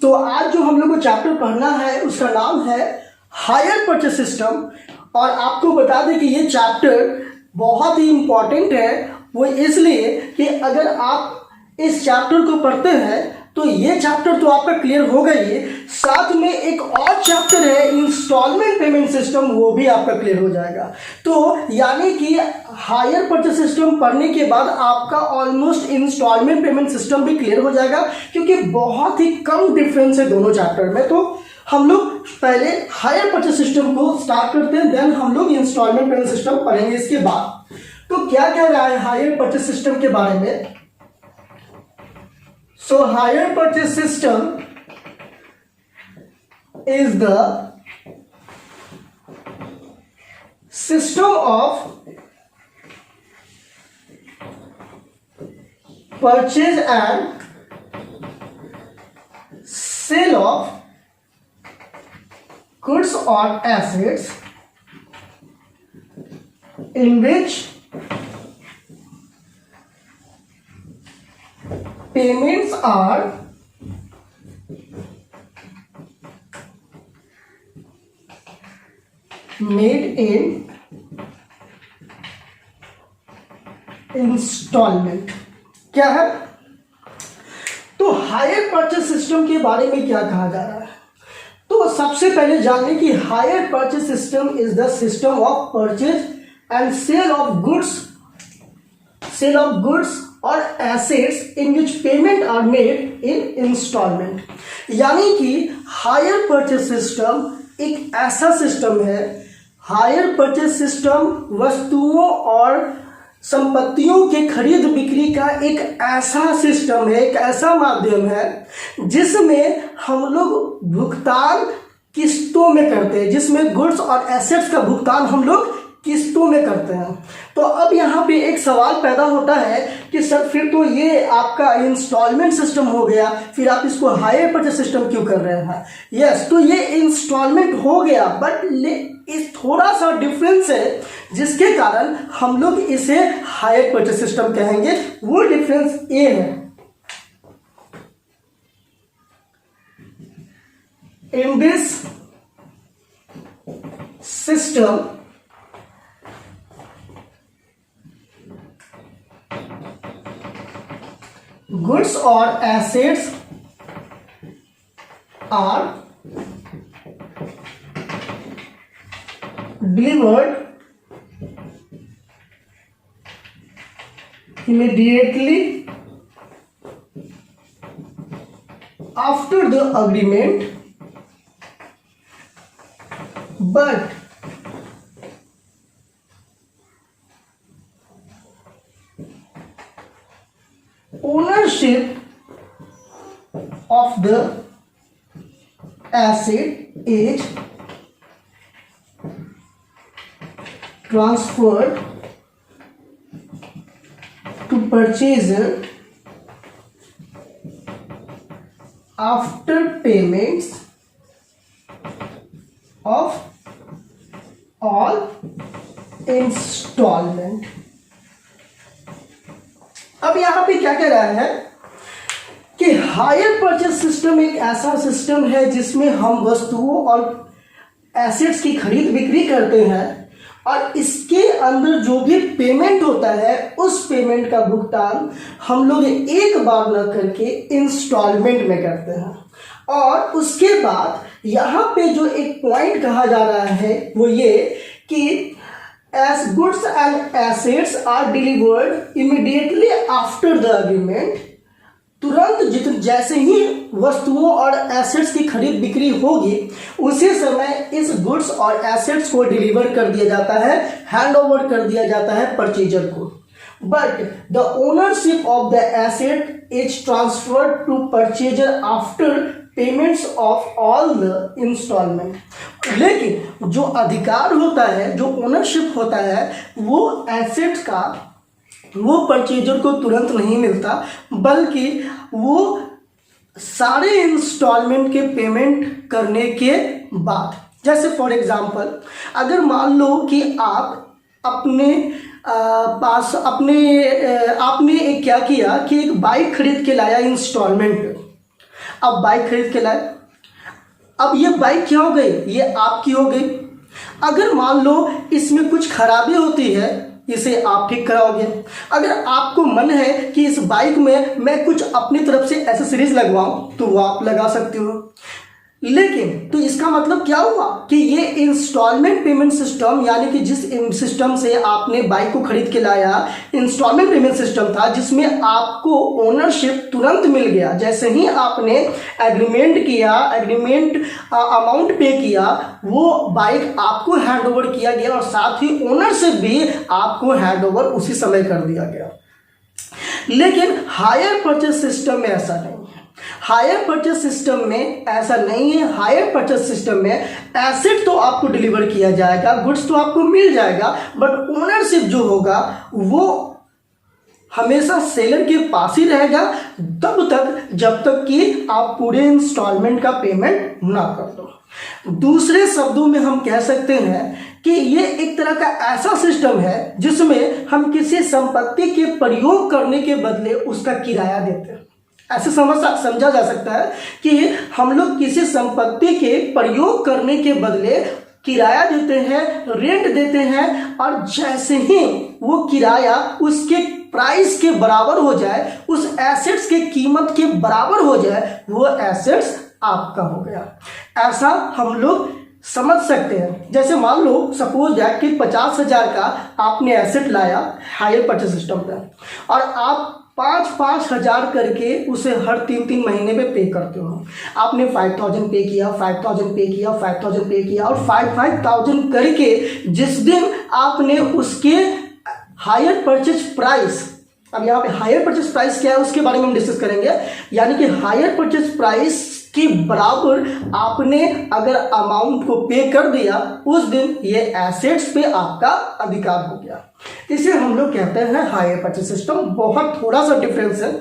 तो आज जो हम लोग को चैप्टर पढ़ना है उसका नाम है हायर परचेस सिस्टम। और आपको बता दें कि ये चैप्टर बहुत ही इम्पॉर्टेंट है, वो इसलिए कि अगर आप इस चैप्टर को पढ़ते हैं तो ये चैप्टर तो आपका क्लियर होगा ही, साथ में एक और चैप्टर है इंस्टॉलमेंट पेमेंट सिस्टम, वो भी आपका क्लियर हो जाएगा। तो यानी कि हायर परचेस सिस्टम पढ़ने के बाद आपका ऑलमोस्ट इंस्टॉलमेंट पेमेंट सिस्टम भी क्लियर हो जाएगा, क्योंकि बहुत ही कम डिफरेंस है दोनों चैप्टर में। तो हम लोग पहले हायर परचेस सिस्टम को स्टार्ट करते हैं, देन हम लोग इंस्टॉलमेंट पेमेंट सिस्टम पढ़ेंगे इसके बाद। तो क्या कह रहा है हायर परचेस सिस्टम के बारे में? So hire purchase system is the system of purchase and sale of goods or assets in which payments are made in instalment. क्या है? तो हायर परचेस सिस्टम के बारे में क्या कहा जा रहा है? तो सबसे पहले जानिए कि hire purchase system is the system of purchase and sale of goods और assets in which payment are made in installment. यानी कि हायर परचेस सिस्टम एक ऐसा सिस्टम है, हायर परचेस सिस्टम वस्तुओं और संपत्तियों के खरीद बिक्री का एक ऐसा सिस्टम है, एक ऐसा माध्यम है जिसमें हम लोग भुगतान किस्तों में करते हैं, जिसमें गुड्स और एसेट्स का भुगतान हम लोग किस्तों में करते हैं। तो अब यहाँ पे एक सवाल पैदा होता है कि सर फिर तो ये आपका इंस्टॉलमेंट सिस्टम हो गया, फिर आप इसको हायर परचेस सिस्टम क्यों कर रहे हैं? यस, तो ये इंस्टॉलमेंट हो गया, बट इस थोड़ा सा डिफरेंस है जिसके कारण हम लोग इसे हायर परचेस सिस्टम कहेंगे। वो डिफरेंस ये है, in this system goods or assets are delivered immediately after the agreement, but ownership of the asset is transferred to purchaser after payments of all installment। अब यहां पे क्या कह रहा है कि हायर परचेस सिस्टम एक ऐसा सिस्टम है जिसमें हम वस्तुओं और एसेट्स की खरीद बिक्री करते हैं, और इसके अंदर जो भी पेमेंट होता है उस पेमेंट का भुगतान हम लोग एक बार न करके इंस्टॉलमेंट में करते हैं। और उसके बाद यहाँ पे जो एक पॉइंट कहा जा रहा है वो ये कि as goods and assets are delivered immediately after the agreement, तुरंत जैसे ही वस्तुओं और एसेट्स की खरीद बिक्री होगी उसी समय इस गुड्स और एसेट्स को डिलीवर कर दिया जाता है, हैंड ओवर कर दिया जाता है परचेजर को। But the ownership of the asset is transferred to purchaser after payments of all the instalment. लेकिन जो अधिकार होता है, जो ओनरशिप होता है, वो एसेट्स का वो परचेजर को तुरंत नहीं मिलता, बल्कि वो सारे इंस्टॉलमेंट के पेमेंट करने के बाद। जैसे फॉर एग्जांपल, अगर मान लो कि आप अपने आपने क्या किया कि एक बाइक खरीद के लाया इंस्टॉलमेंट पे। अब बाइक खरीद के लाए, अब ये बाइक क्या हो गई, ये आपकी हो गई। अगर मान लो इसमें कुछ खराबी होती है, इसे आप ठीक कराओगे। अगर आपको मन है कि इस बाइक में मैं कुछ अपनी तरफ से एसेसरीज लगवाऊं तो वो आप लगा सकते हो। लेकिन तो इसका मतलब क्या हुआ कि ये इंस्टॉलमेंट पेमेंट सिस्टम, यानी कि जिस सिस्टम से आपने बाइक को खरीद के लाया, इंस्टॉलमेंट पेमेंट सिस्टम था जिसमें आपको ओनरशिप तुरंत मिल गया। जैसे ही आपने एग्रीमेंट किया, एग्रीमेंट अमाउंट पे किया, वो बाइक आपको हैंड ओवर किया गया और साथ ही ओनरशिप भी आपको हैंड ओवर उसी समय कर दिया गया। लेकिन हायर परचेस सिस्टम में ऐसा नहीं है। हायर परचेस सिस्टम में ऐसा नहीं है। हायर परचेस सिस्टम में एसेट तो आपको डिलीवर किया जाएगा, गुड्स तो आपको मिल जाएगा, बट ओनरशिप जो होगा वो हमेशा सेलर के पास ही रहेगा तब तक जब तक कि आप पूरे इंस्टॉलमेंट का पेमेंट ना कर दो। दूसरे शब्दों में हम कह सकते हैं कि ये एक तरह का ऐसा सिस्टम है जिसमें हम किसी संपत्ति के प्रयोग करने के बदले उसका किराया देते हैं। ऐसे समझा जा सकता है कि हम लोग किसी संपत्ति के प्रयोग करने के बदले किराया देते हैं, रेंट देते हैं, और जैसे ही वो किराया उसके प्राइस के बराबर हो जाए, उस एसेट्स के कीमत के बराबर हो जाए, वो एसेट्स आपका हो गया। ऐसा हम लोग समझ सकते हैं। जैसे मान लो सपोज दैट कि 50,000 का आपने एसेट लाया हायर परचेस सिस्टम पर, और आप 5,000 करके उसे हर 3 महीने पे पे करते हो। आपने 5,000 पे किया, 5,000 पे किया, 5,000 पे किया, और 5,000 करके जिस दिन आपने उसके हायर परचेज प्राइस, अब यहाँ पे हायर परचेज प्राइस क्या है उसके बारे में हम डिस्कस करेंगे, यानी कि हायर परचेज प्राइस के बराबर आपने अगर अमाउंट को पे कर दिया, उस दिन ये एसेट्स पे आपका अधिकार हो गया। इसे हम लोग कहते हैं हायर परचेस सिस्टम। बहुत थोड़ा सा डिफरेंस है।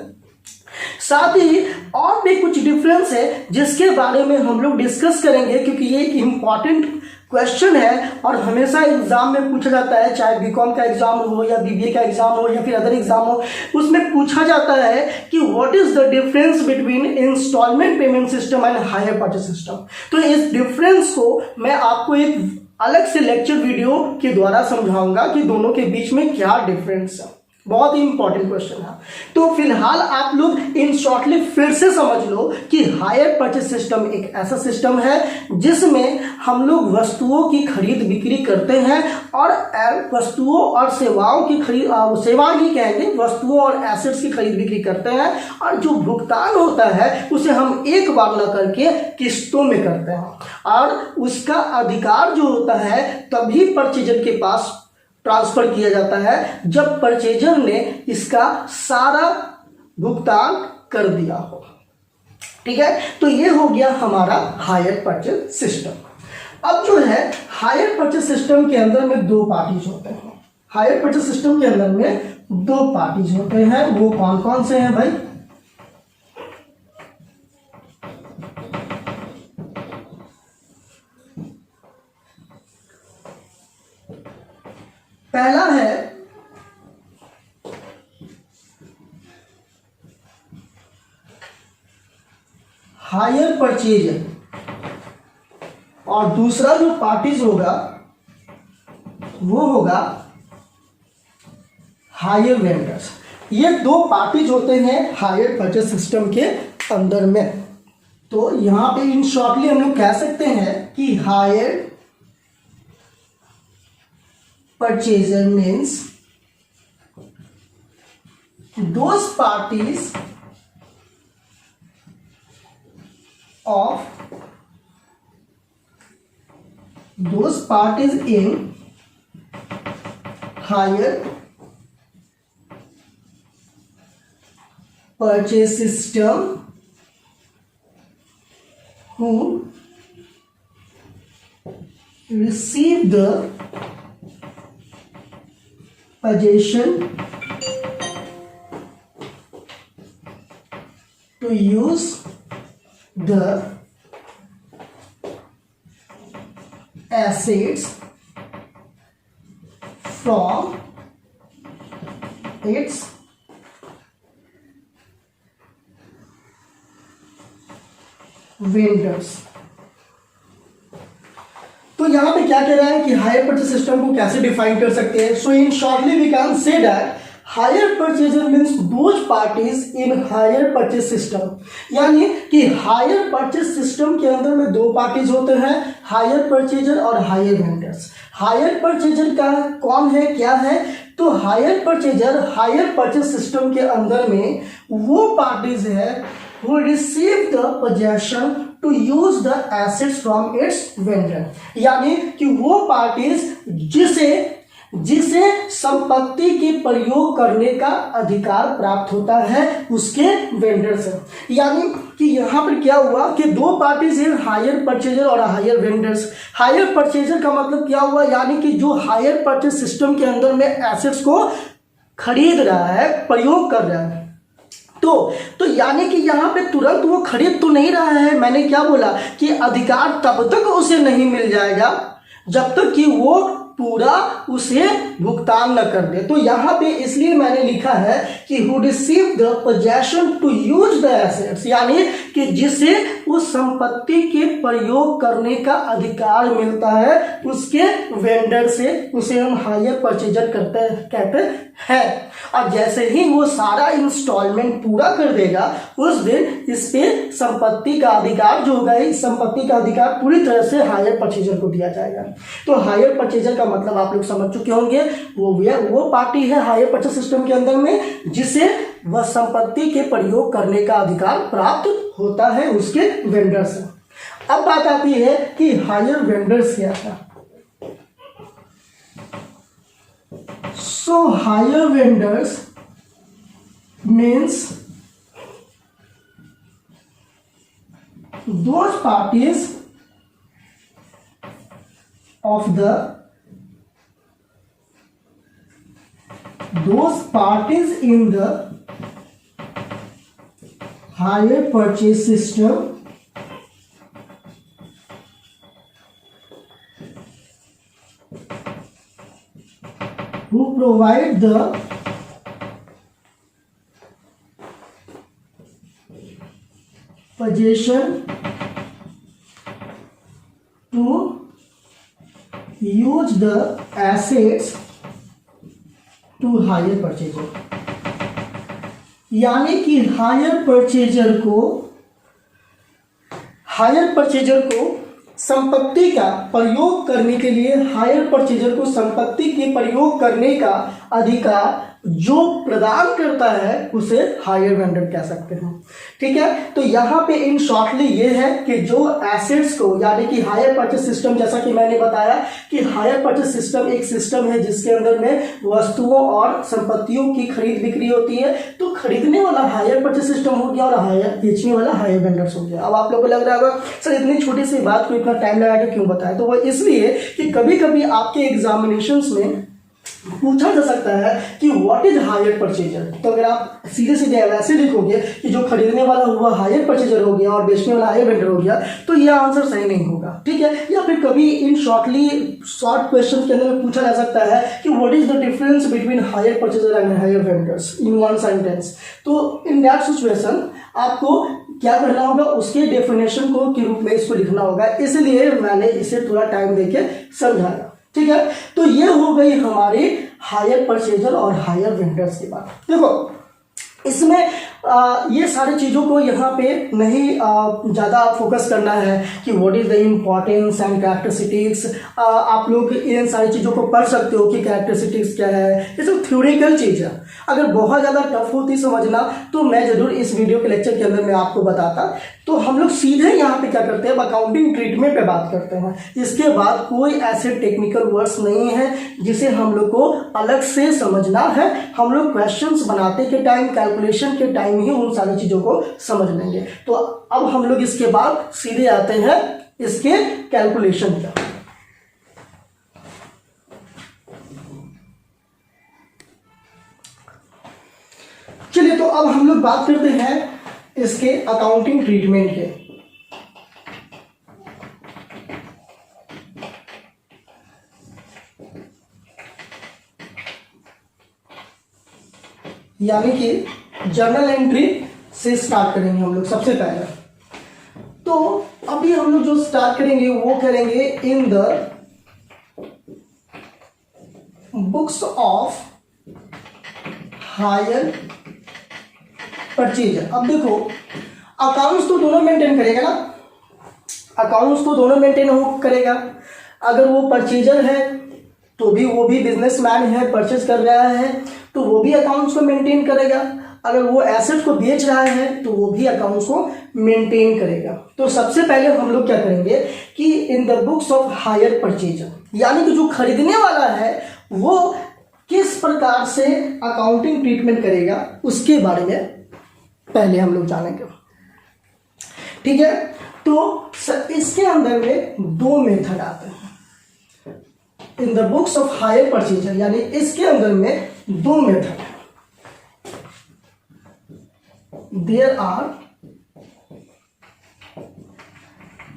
साथ ही और भी कुछ डिफरेंस है जिसके बारे में हम लोग डिस्कस करेंगे, क्योंकि ये एक इम्पॉर्टेंट क्वेश्चन है और हमेशा एग्जाम में पूछा जाता है, चाहे बीकॉम का एग्जाम हो या बीबीए का एग्जाम हो या फिर अदर एग्जाम हो, उसमें पूछा जाता है कि what is the difference between instalment payment system and hire purchase system. तो इस डिफरेंस को मैं आपको एक अलग से लेक्चर वीडियो के द्वारा समझाऊंगा कि दोनों के बीच में क्या डिफरेंस है। बहुत ही इंपॉर्टेंट क्वेश्चन है। तो फिलहाल आप लोग इन शॉर्टली फिर से समझ लो कि हायर परचेस सिस्टम एक ऐसा सिस्टम है जिसमें हम लोग वस्तुओं की खरीद बिक्री करते हैं, और वस्तुओं और सेवाओं की खरीद, सेवा नहीं कहेंगे, वस्तुओं और एसेट्स की खरीद बिक्री करते हैं, और जो भुगतान होता है उसे हम एक बार न करके किस्तों में करते हैं, और उसका अधिकार जो होता है तभी परचेजर के पास ट्रांसफर किया जाता है जब परचेजर ने इसका सारा भुगतान कर दिया हो। ठीक है, तो ये हो गया हमारा हायर परचेज सिस्टम। अब जो है हायर परचेज सिस्टम के अंदर में दो पार्टीज होते हैं। हायर परचेज सिस्टम के अंदर में दो पार्टीज होते हैं। वो कौन कौन से हैं भाई? पहला है हायर परचेजर, और दूसरा जो पार्टीज होगा वो होगा हायर वेंडर्स। ये दो पार्टीज होते हैं हायर परचेज सिस्टम के अंदर में। तो यहां पे इन शॉर्टली हम लोग कह सकते हैं कि higher purchaser means those parties in higher purchase system who receive the possession to use the assets from its vendors. तो यहां पे क्या कह रहा है कि हायर परचेज सिस्टम को कैसे डिफाइन कर सकते हैं। So in shortly we can say that hire purchaser means those parties in hire purchase system, यानी कि हायर परचेज सिस्टम के अंदर में दो पार्टीज होते हैं, हायर परचेजर और हायर वेंडर्स। हायर परचेजर का कौन है, क्या है, तो hire purchaser hire purchase system के अंदर में वो पार्टीज है who receive the possession to use the assets from its vendor, यानी कि वो पार्टीज जिसे संपत्ति के प्रयोग करने का अधिकार प्राप्त होता है उसके वेंडर से। यानी कि यहाँ पर क्या हुआ कि दो पार्टीज हैं, हायर परचेजर और हायर वेंडर्स। हायर परचेजर का मतलब क्या हुआ, यानी कि जो हायर परचेज सिस्टम के अंदर में एसेट्स को खरीद रहा है, प्रयोग कर रहा है। तो यानी कि यहाँ पे तुरंत वो खरीद तो नहीं रहा है, मैंने क्या बोला कि अधिकार तब तक उसे नहीं मिल जाएगा जब तक कि वो पूरा उसे भुगतान न कर दे। तो यहाँ पे इसलिए मैंने लिखा है कि who receive the possession to use the assets, यानी कि जिसे उस संपत्ति के प्रयोग करने का अधिकार मिलता है उसके वेंडर से, उसे हम हायर परचेजर कहते हैं। और जैसे ही वो सारा इंस्टॉलमेंट पूरा कर देगा उस दिन इस पे संपत्ति का अधिकार जो होगा, इस संपत्ति का अधिकार पूरी तरह से हायर परचेजर को दिया जाएगा। तो हायर परचेजर का मतलब आप लोग समझ चुके होंगे, वो पार्टी है हायर परचेज सिस्टम के अंदर में जिसे वह संपत्ति के प्रयोग करने का अधिकार प्राप्त होता है उसके वेंडर से। अब बात आती है कि हायर वेंडर्स क्या था। So higher vendors means those parties in the higher purchase system who provide the possession to use the assets to higher purchaser, यानी कि हायर परचेजर को संपत्ति का प्रयोग करने के लिए, हायर परचेजर को संपत्ति के प्रयोग करने का अधिकार जो प्रदान करता है उसे हायर वेंडर कह सकते हैं। ठीक है, तो यहाँ पे इन शॉर्टली ये है कि जो एसेट्स को, यानी कि हायर परचेज सिस्टम, जैसा कि मैंने बताया कि हायर परचेज सिस्टम एक सिस्टम है जिसके अंदर में वस्तुओं और संपत्तियों की खरीद बिक्री होती है। तो खरीदने वाला हायर परचेज सिस्टम हो गया और हायर बेचने वाला हायर वेंडर्स हो गया। अब आप लोगों को लग रहा होगा सर इतनी छोटी सी बात को इतना टाइम लगा के क्यों बताया, तो वो इसलिए कि कभी कभी आपके एग्जामिनेशंस में पूछा जा सकता है कि व्हाट इज हायर परचेजर। तो अगर आप सीधे सीधे ऐसे लिखोगे कि जो खरीदने वाला हुआ हायर परचेजर हो गया और बेचने वाला हायर वेंडर हो गया, तो यह आंसर सही नहीं होगा। ठीक है, या फिर कभी इन शॉर्ट क्वेश्चन के अंदर पूछा जा सकता है कि what is the difference between hire purchaser and hire vendors in one sentence. तो इन दैट सिचुएशन आपको क्या करना होगा, उसके डेफिनेशन को के रूप में इसको लिखना होगा। इसलिए मैंने इसे थोड़ा टाइम देके समझाया। ठीक है, तो ये हो गई हमारी हायर परचेजर और हायर वेंडर्स की बात। देखो इसमें ये सारी चीज़ों को यहाँ पे नहीं ज़्यादा फोकस करना है कि what is the importance and characteristics. आप लोग इन सारी चीज़ों को पढ़ सकते हो कि कैरेक्टरिस्टिक्स क्या है, ये सब थ्योरिकल चीज़ है। अगर बहुत ज़्यादा टफ होती समझना तो मैं ज़रूर इस वीडियो के लेक्चर के अंदर मैं आपको बताता। तो हम लोग सीधे यहाँ पे क्या करते हैं, अकाउंटिंग ट्रीटमेंट पे बात करते हैं। इसके बाद कोई ऐसे टेक्निकल वर्ड्स नहीं है जिसे हम लोग को अलग से समझना है। हम लोग क्वेश्चंस बनाते के टाइम, कैलकुलेशन के टाइम ही उन सारी चीज़ों को समझ लेंगे। तो अब हम लोग इसके बाद सीधे आते हैं इसके कैलकुलेशन पर। चलिए, तो अब हम लोग बात करते हैं इसके अकाउंटिंग ट्रीटमेंट के। यानी कि जर्नल एंट्री से स्टार्ट करेंगे हम लोग। सबसे पहले तो अभी हम लोग जो स्टार्ट करेंगे वो करेंगे इन the books of hire purchase. अब देखो अकाउंट्स तो दोनों मेंटेन करेगा ना, अकाउंट्स तो दोनों मेंटेन करेगा। अगर वो परचेजर है तो भी वो भी बिजनेसमैन है, परचेज कर रहा है तो वो भी अकाउंट्स को मेंटेन करेगा। अगर वो एसेट को बेच रहा है तो वो भी अकाउंट्स को मेंटेन करेगा। तो सबसे पहले हम लोग क्या करेंगे कि in the books of hire purchaser, यानी कि जो खरीदने वाला है वो किस प्रकार से अकाउंटिंग ट्रीटमेंट करेगा उसके बारे में पहले हम लोग जानेंगे। ठीक है, तो इसके अंदर में दो मेथड आते हैं in the books of hire purchaser, यानी इसके अंदर में दो मेथड है। There are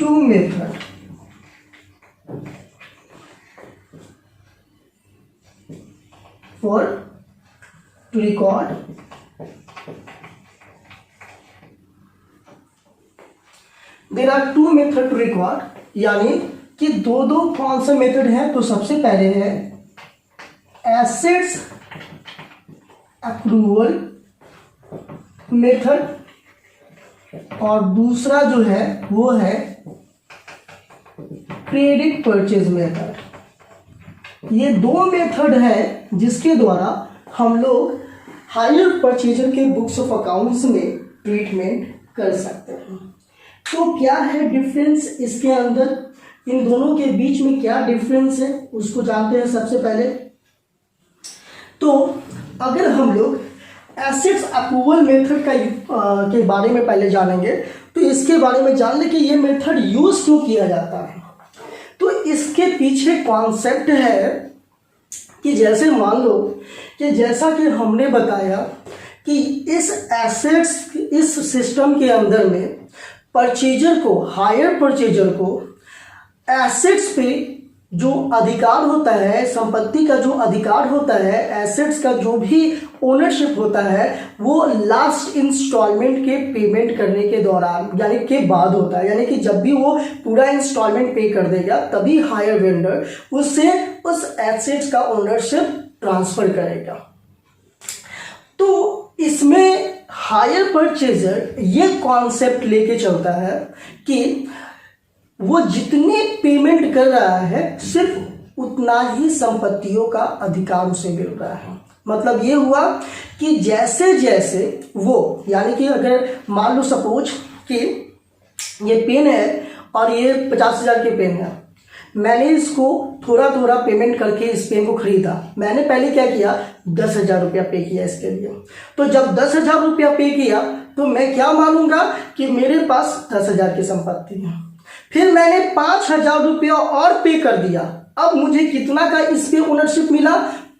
two method for to record there are two method to record, यानी कि दो दो कौन से मेथड है। तो सबसे पहले है एसेट्स अक्रूवल मेथड और दूसरा जो है वो है क्रेडिट परचेज मेथड। ये दो मेथड है जिसके द्वारा हम लोग हायर परचेजर के बुक्स ऑफ अकाउंट्स में ट्रीटमेंट कर सकते हैं। तो क्या है डिफरेंस इसके अंदर, इन दोनों के बीच में क्या डिफरेंस है उसको जानते हैं सबसे पहले। तो अगर हम लोग एसेट्स अप्रूवल मेथड के बारे में पहले जानेंगे तो इसके बारे में जान लें कि ये मेथड यूज क्यों किया जाता है। तो इसके पीछे कॉन्सेप्ट है कि जैसे मान लो कि जैसा कि हमने बताया कि इस सिस्टम के अंदर में परचेजर को, हायर परचेजर को एसेट्स पे जो अधिकार होता है, संपत्ति का जो अधिकार होता है, एसेट्स का जो भी ओनरशिप होता है वो लास्ट इंस्टॉलमेंट के पेमेंट करने के दौरान यानी के बाद होता है। यानी कि जब भी वो पूरा इंस्टॉलमेंट पे कर देगा तभी हायर वेंडर उससे उस एसेट्स का ओनरशिप ट्रांसफर करेगा। तो इसमें हायर परचेजर ये कॉन्सेप्ट लेके चलता है कि वो जितनी पेमेंट कर रहा है सिर्फ उतना ही संपत्तियों का अधिकार उसे मिल रहा है। मतलब ये हुआ कि जैसे जैसे वो, यानी कि अगर मान लो सपोज कि ये पेन है और ये 50,000 के पेन है, मैंने इसको थोड़ा थोड़ा पेमेंट करके इस पेन को खरीदा। मैंने पहले क्या किया, 10,000 रुपया पे किया इसके लिए। तो जब 10,000 रुपया पे किया तो मैं क्या मानूंगा कि मेरे पास 10,000 की संपत्ति है। फिर मैंने 5,000 रुपया और पे कर दिया। अब मुझे कितना का इस पे ओनरशिप मिला,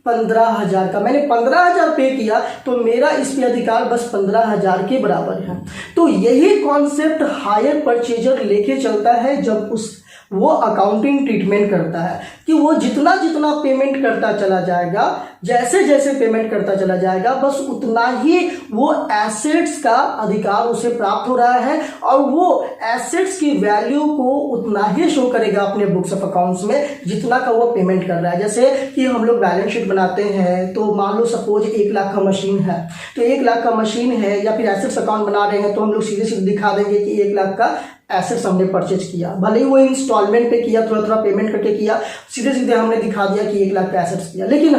15,000 का। मैंने 15,000 पे किया तो मेरा इस पे अधिकार बस 15,000 के बराबर है। तो यही कॉन्सेप्ट हायर परचेजर लेके चलता है जब वो अकाउंटिंग ट्रीटमेंट करता है कि वो जितना जितना पेमेंट करता चला जाएगा, जैसे जैसे पेमेंट करता चला जाएगा, बस उतना ही वो एसेट्स का अधिकार उसे प्राप्त हो रहा है और वो एसेट्स की वैल्यू को उतना ही शो करेगा अपने बुक्स ऑफ अकाउंट्स में जितना का वो पेमेंट कर रहा है। जैसे कि हम लोग बैलेंस शीट बनाते हैं तो मान लो सपोज 1 लाख का मशीन है, तो 1 लाख का मशीन है या फिर एसेट्स अकाउंट बना रहे हैं तो हम लोग सीधे सीधे दिखा देंगे कि 1 लाख का एसेट्स हमने परचेज किया। भले ही वो इंस्टॉलमेंट पे किया, थोड़ा थोड़ा पेमेंट करके किया, सीधे सीधे हमने दिखा दिया कि 1 लाख का एसेट्स किया। लेकिन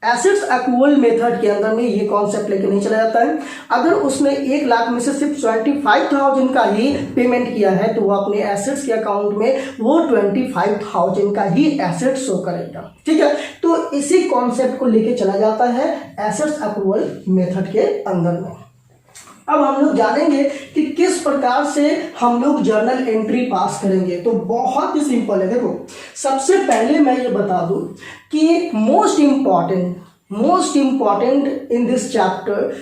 एसेट्स अक्रूवल मेथड के अंदर में ये कॉन्सेप्ट लेके नहीं चला जाता है। अगर उसने 1 लाख में से सिर्फ 25,000 का ही पेमेंट किया है तो वो अपने एसेट्स के अकाउंट में वो 25,000 का ही एसेट शो करेगा। ठीक है, तो इसी कॉन्सेप्ट को लेके चला जाता है एसेट्स अक्रूवल मेथड के अंदर में। अब हम लोग जानेंगे कि किस प्रकार से हम लोग जर्नल एंट्री पास करेंगे। तो बहुत ही सिंपल है। देखो, सबसे पहले मैं ये बता दूं कि most important in this chapter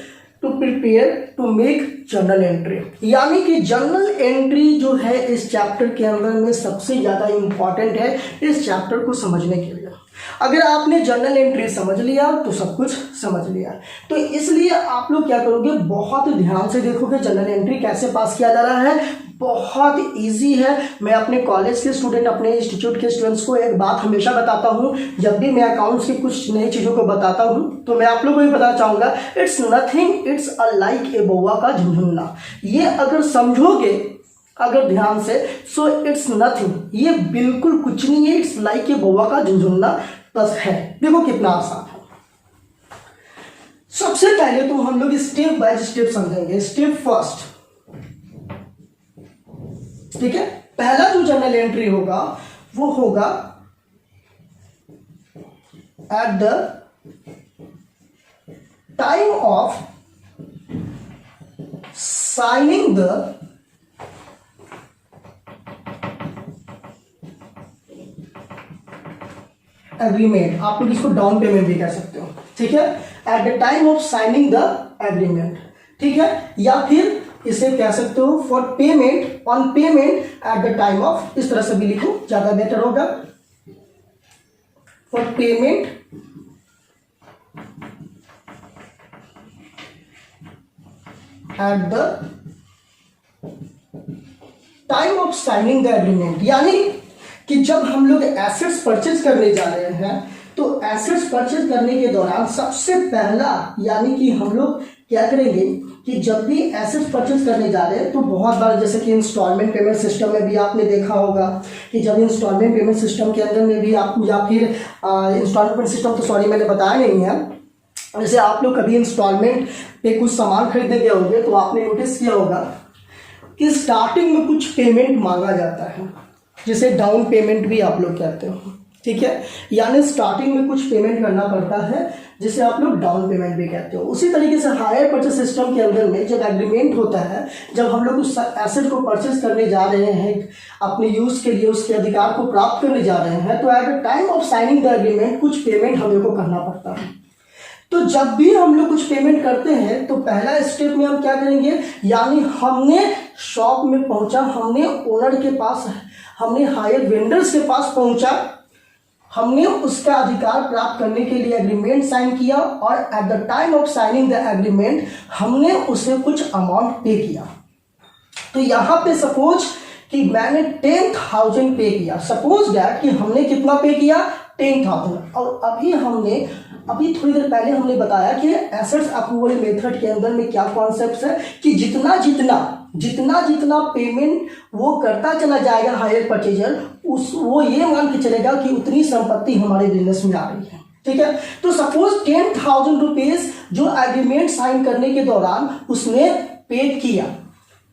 to prepare to make journal entry, यानी कि जर्नल एंट्री जो है इस चैप्टर के अंदर में सबसे ज़्यादा इंपॉर्टेंट है इस चैप्टर को समझने के लिए। अगर आपने जर्नल एंट्री समझ लिया तो सब कुछ समझ लिया। तो इसलिए आप लोग क्या करोगे, बहुत ध्यान से देखोगे जर्नल एंट्री कैसे पास किया जा रहा है। बहुत इजी है। मैं अपने कॉलेज के स्टूडेंट, अपने इंस्टीट्यूट के स्टूडेंट्स को एक बात हमेशा बताता हूँ, जब भी मैं अकाउंट्स की कुछ नई चीज़ों को बताता हूँ तो मैं आप लोगों को भी बताना चाहूँगा, it's nothing, it's a like a बौआ का झुनझुन्ना। ये अगर समझोगे अगर ध्यान से, सो इट्स नथिंग, ये बिल्कुल कुछ नहीं है, इट्स लाइक ए बौआ का झुनझुन्ना बस है। देखो कितना आसान है। सबसे पहले तो हम लोग स्टेप बाय स्टेप समझेंगे। स्टेप फर्स्ट, ठीक है, पहला जो जर्नल एंट्री होगा वो होगा eight the time of signing the agreement. आप लोग इसको डाउन पेमेंट भी कह सकते हो, ठीक है, eight the time of signing the agreement, ठीक है, या फिर इसे कह सकते हो for payment, on payment eight the time of, इस तरह से भी लिखो ज्यादा बेटर होगा, for payment eight the time of signing the agreement. यानी कि जब हम लोग एसेट्स परचेज करने जा रहे हैं तो एसेट्स परचेज करने के दौरान सबसे पहला, यानी कि हम लोग क्या करेंगे कि जब भी एसेट्स परचेज करने जा रहे हैं तो बहुत बार जैसे कि इंस्टॉलमेंट पेमेंट सिस्टम में भी आपने देखा होगा कि जब इंस्टॉलमेंट पेमेंट सिस्टम के अंदर में भी आप, या फिर इंस्टॉलमेंट पेमेंट सिस्टम तो सॉरी मैंने बताया नहीं है, जैसे आप लोग कभी इंस्टॉलमेंट पे कुछ सामान खरीदने गए होंगे तो आपने नोटिस किया होगा कि स्टार्टिंग में कुछ पेमेंट मांगा जाता है, जिसे डाउन पेमेंट भी आप लोग कहते हो, ठीक है, यानी स्टार्टिंग में कुछ पेमेंट करना पड़ता है जिसे आप लोग डाउन पेमेंट भी कहते हो। उसी तरीके से हायर परचेज सिस्टम के अंदर में जब एग्रीमेंट होता है, जब हम लोग उस एसेट को परचेज करने जा रहे हैं, अपने यूज के लिए उसके अधिकार को प्राप्त करने जा रहे हैं, तो eight the time of signing the agreement कुछ पेमेंट हमें को करना पड़ता है। तो जब भी हम लोग कुछ पेमेंट करते हैं तो पहला स्टेप में हम क्या करेंगे, यानी हमने शॉप में पहुंचा, हमने ओनर के पास, हमने हायर वेंडर्स के पास पहुंचा, हमने उसका अधिकार प्राप्त करने के लिए एग्रीमेंट साइन किया और eight the time of signing the agreement हमने उसे कुछ अमाउंट पे किया। तो यहां पे सपोज कि मैंने 10,000 पे किया, सपोज दैट कि हमने कितना पे किया, 10,000। और अभी थोड़ी देर पहले हमने बताया कि एसेट्स अप्रूवल मेथड के अंदर में क्या कॉन्सेप्ट है कि जितना जितना पेमेंट वो करता चला जाएगा हायर परचेजर, वो ये मान के चलेगा कि उतनी संपत्ति हमारे बिजनेस में आ रही है, ठीक है। तो सपोज 10,000 रुपीज जो एग्रीमेंट साइन करने के दौरान उसने पे किया,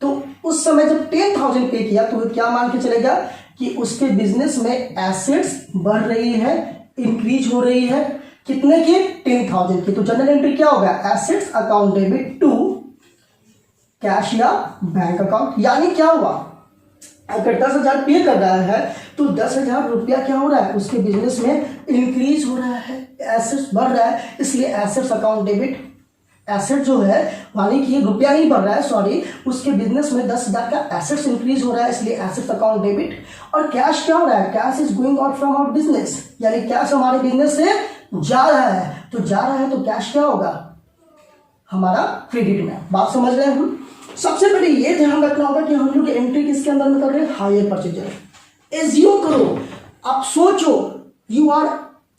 तो उस समय जब 10,000 पे किया तो क्या मान के चलेगा कि उसके बिजनेस में एसेट्स बढ़ रही है, इंक्रीज हो रही है, कितने की, 10,000 की। तो जनरल एंट्री क्या होगा, assets account debit to cash या बैंक अकाउंट। यानी क्या हुआ, अगर 10,000 पे कर रहा है तो 10,000 रुपया क्या हो रहा है, उसके बिजनेस में इंक्रीज हो रहा है, एसेट्स बढ़ रहा है, इसलिए एसेट्स अकाउंट डेबिट। एसेट जो है मानी कि रुपया नहीं बढ़ रहा है, सॉरी, उसके बिजनेस में 10,000 का एसेट्स इंक्रीज हो रहा है, इसलिए एसेट्स अकाउंट डेबिट। और कैश क्या हो रहा है, cash is going out from our business, यानी कैश हमारे बिजनेस से जा रहा है, तो जा रहा है तो कैश क्या होगा, हमारा क्रेडिट में। बात समझ रहे हैं हम। सबसे पहले ये ध्यान रखना होगा कि हम लोग एंट्री किसके अंदर में कर रहे हैं, हायर परचेजर। एज्यूम करो, आप सोचो, यू आर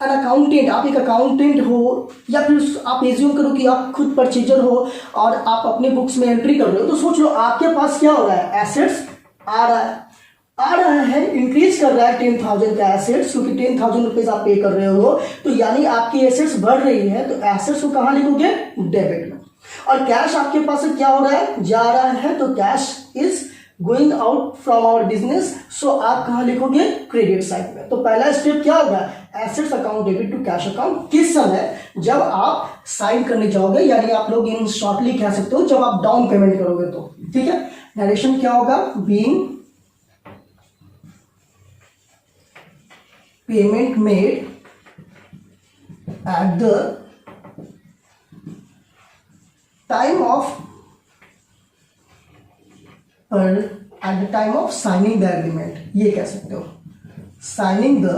एन अकाउंटेंट, आप एक अकाउंटेंट हो, या फिर आप एज्यूम करो कि आप खुद परचेजर हो और आप अपने बुक्स में एंट्री कर रहे हो। तो सोच लो आपके पास क्या हो रहा है, एसेट्स आ रहा है, इंक्रीज कर रहा है 10,000 का एसेट्स, क्योंकि 10,000 रुपीज आप पे कर रहे हो, तो यानी आपकी एसेट्स बढ़ रही है, तो एसेट्स को कहाँ लिखोगे, डेबिट में। और कैश आपके पास क्या हो रहा है, जा रहा है, तो cash is going out from our business, so आप कहाँ लिखोगे, क्रेडिट साइड में। तो पहला स्टेप क्या होगा, assets account debit to cash account. किस समय, जब आप साइन करने जाओगे, यानी आप लोग इन शॉर्टली कह सकते हो जब आप डाउन पेमेंट करोगे तो, ठीक है। नरेशन क्या होगा, being payment made at the time of eight the time of signing the agreement, ये कह सकते हो, साइनिंग द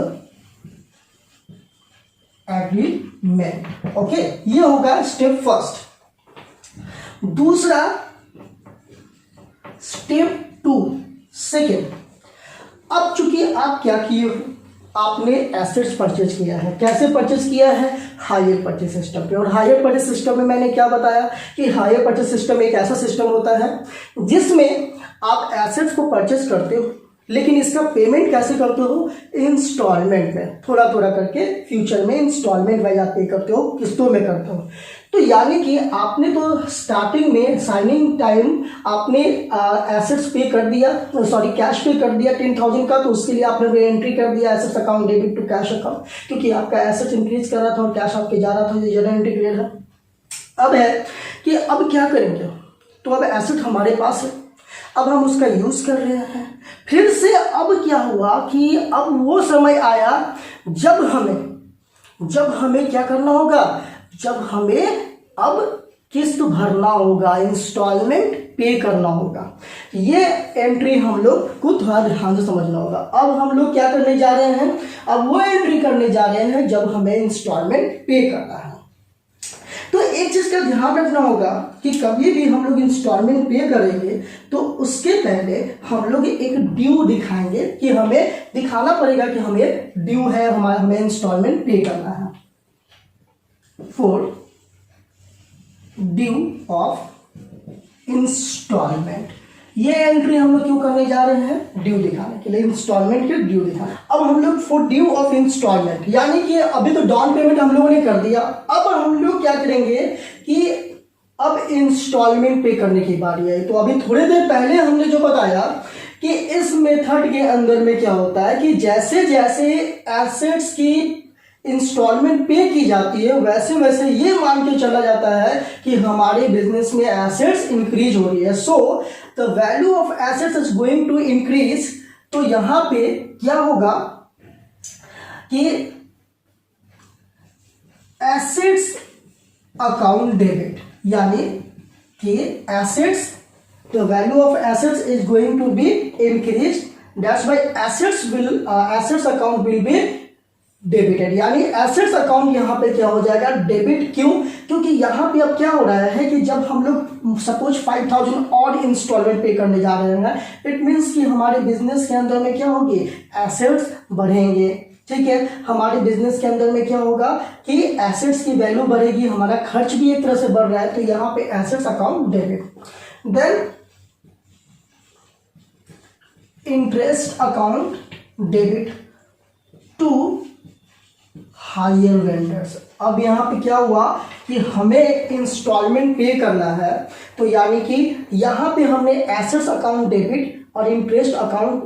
एग्रीमेंट। ओके, ये होगा स्टेप फर्स्ट। दूसरा स्टेप 2 सेकेंड, अब चूंकि आप क्या किए हो, आपने एसेट्स परचेज किया है। कैसे परचेज किया है? हायर परचेज सिस्टम पे। और हायर परचेज सिस्टम में मैंने क्या बताया कि हायर परचेज सिस्टम एक ऐसा सिस्टम होता है जिसमें आप एसेट्स को परचेज करते हो, लेकिन इसका पेमेंट कैसे करते हो? इंस्टॉलमेंट में, थोड़ा थोड़ा करके फ्यूचर में इंस्टॉलमेंट वाइज आप पे करते हो, किस्तों में करते हो। तो यानी कि आपने तो स्टार्टिंग में साइनिंग टाइम आपने एसेट्स पे कर दिया, सॉरी कैश पे कर दिया 10,000 का, तो उसके लिए आपने एंट्री कर दिया assets account debit to cash account, क्योंकि आपका एसेट्स इंक्रीज कर रहा था और कैश आपके जा रहा था, ये जनरल एंट्री क्लियर है। अब है कि अब क्या करेंगे, तो अब एसेट हमारे पास है, अब हम उसका यूज कर रहे हैं। फिर से अब क्या हुआ कि अब वो समय आया जब हमें क्या करना होगा, जब हमें अब किस्त भरना होगा, इंस्टॉलमेंट पे करना होगा। ये एंट्री हम लोग को थोड़ा ध्यान से समझना होगा। अब हम लोग क्या करने जा रहे हैं, अब वो एंट्री करने जा रहे हैं जब हमें इंस्टॉलमेंट पे करना है। तो एक चीज का ध्यान रखना होगा कि कभी भी हम लोग इंस्टॉलमेंट पे करेंगे तो उसके पहले हम लोग एक ड्यू दिखाएंगे, कि हमें दिखाना पड़ेगा कि हमें ड्यू है, हमें इंस्टॉलमेंट पे करना है। फॉर ड्यू ऑफ इंस्टॉलमेंट, ये एंट्री हम लोग क्यों करने जा रहे हैं? ड्यू दिखाने के लिए, इंस्टॉलमेंट के ड्यू दिखाने। अब हम लोग फॉर ड्यू ऑफ इंस्टॉलमेंट, यानी कि अभी तो डाउन पेमेंट हम लोगों ने कर दिया, अब हम लोग क्या करेंगे कि अब इंस्टॉलमेंट पे करने की बारी है। तो अभी थोड़ी देर पहले हमने जो बताया कि इस मेथड के अंदर में क्या होता है कि जैसे जैसे एसेट्स की इंस्टॉलमेंट पे की जाती है वैसे वैसे ये मान के चला जाता है कि हमारे बिजनेस में एसेट्स इंक्रीज हो रही है। So the value of assets is going to increase. तो यहां पे क्या होगा कि एसेट्स अकाउंट डेबिट, यानी कि assets, the value of assets is going to be increase, that's why assets account will be debited, यानी एसेट्स अकाउंट यहां पे क्या हो जाएगा? डेबिट। क्यों? क्योंकि यहां पे अब क्या हो रहा है कि जब हम लोग सपोज 5,000 और इंस्टॉलमेंट पे करने जा रहे हैं, इट मीन्स कि हमारे बिजनेस के अंदर में क्या होगी? एसेट्स बढ़ेंगे। ठीक है, हमारे बिजनेस के अंदर में क्या होगा कि एसेट्स की वैल्यू बढ़ेगी, हमारा खर्च भी एक तरह से बढ़ रहा है, तो यहां पे assets account debit. Then interest account debit to hire vendors. अब यहां पे क्या हुआ कि हमें इंस्टॉलमेंट पे करना है, तो यानी कि यहां पे हमने एसेट्स अकाउंट डेबिट और इंटरेस्ट अकाउंट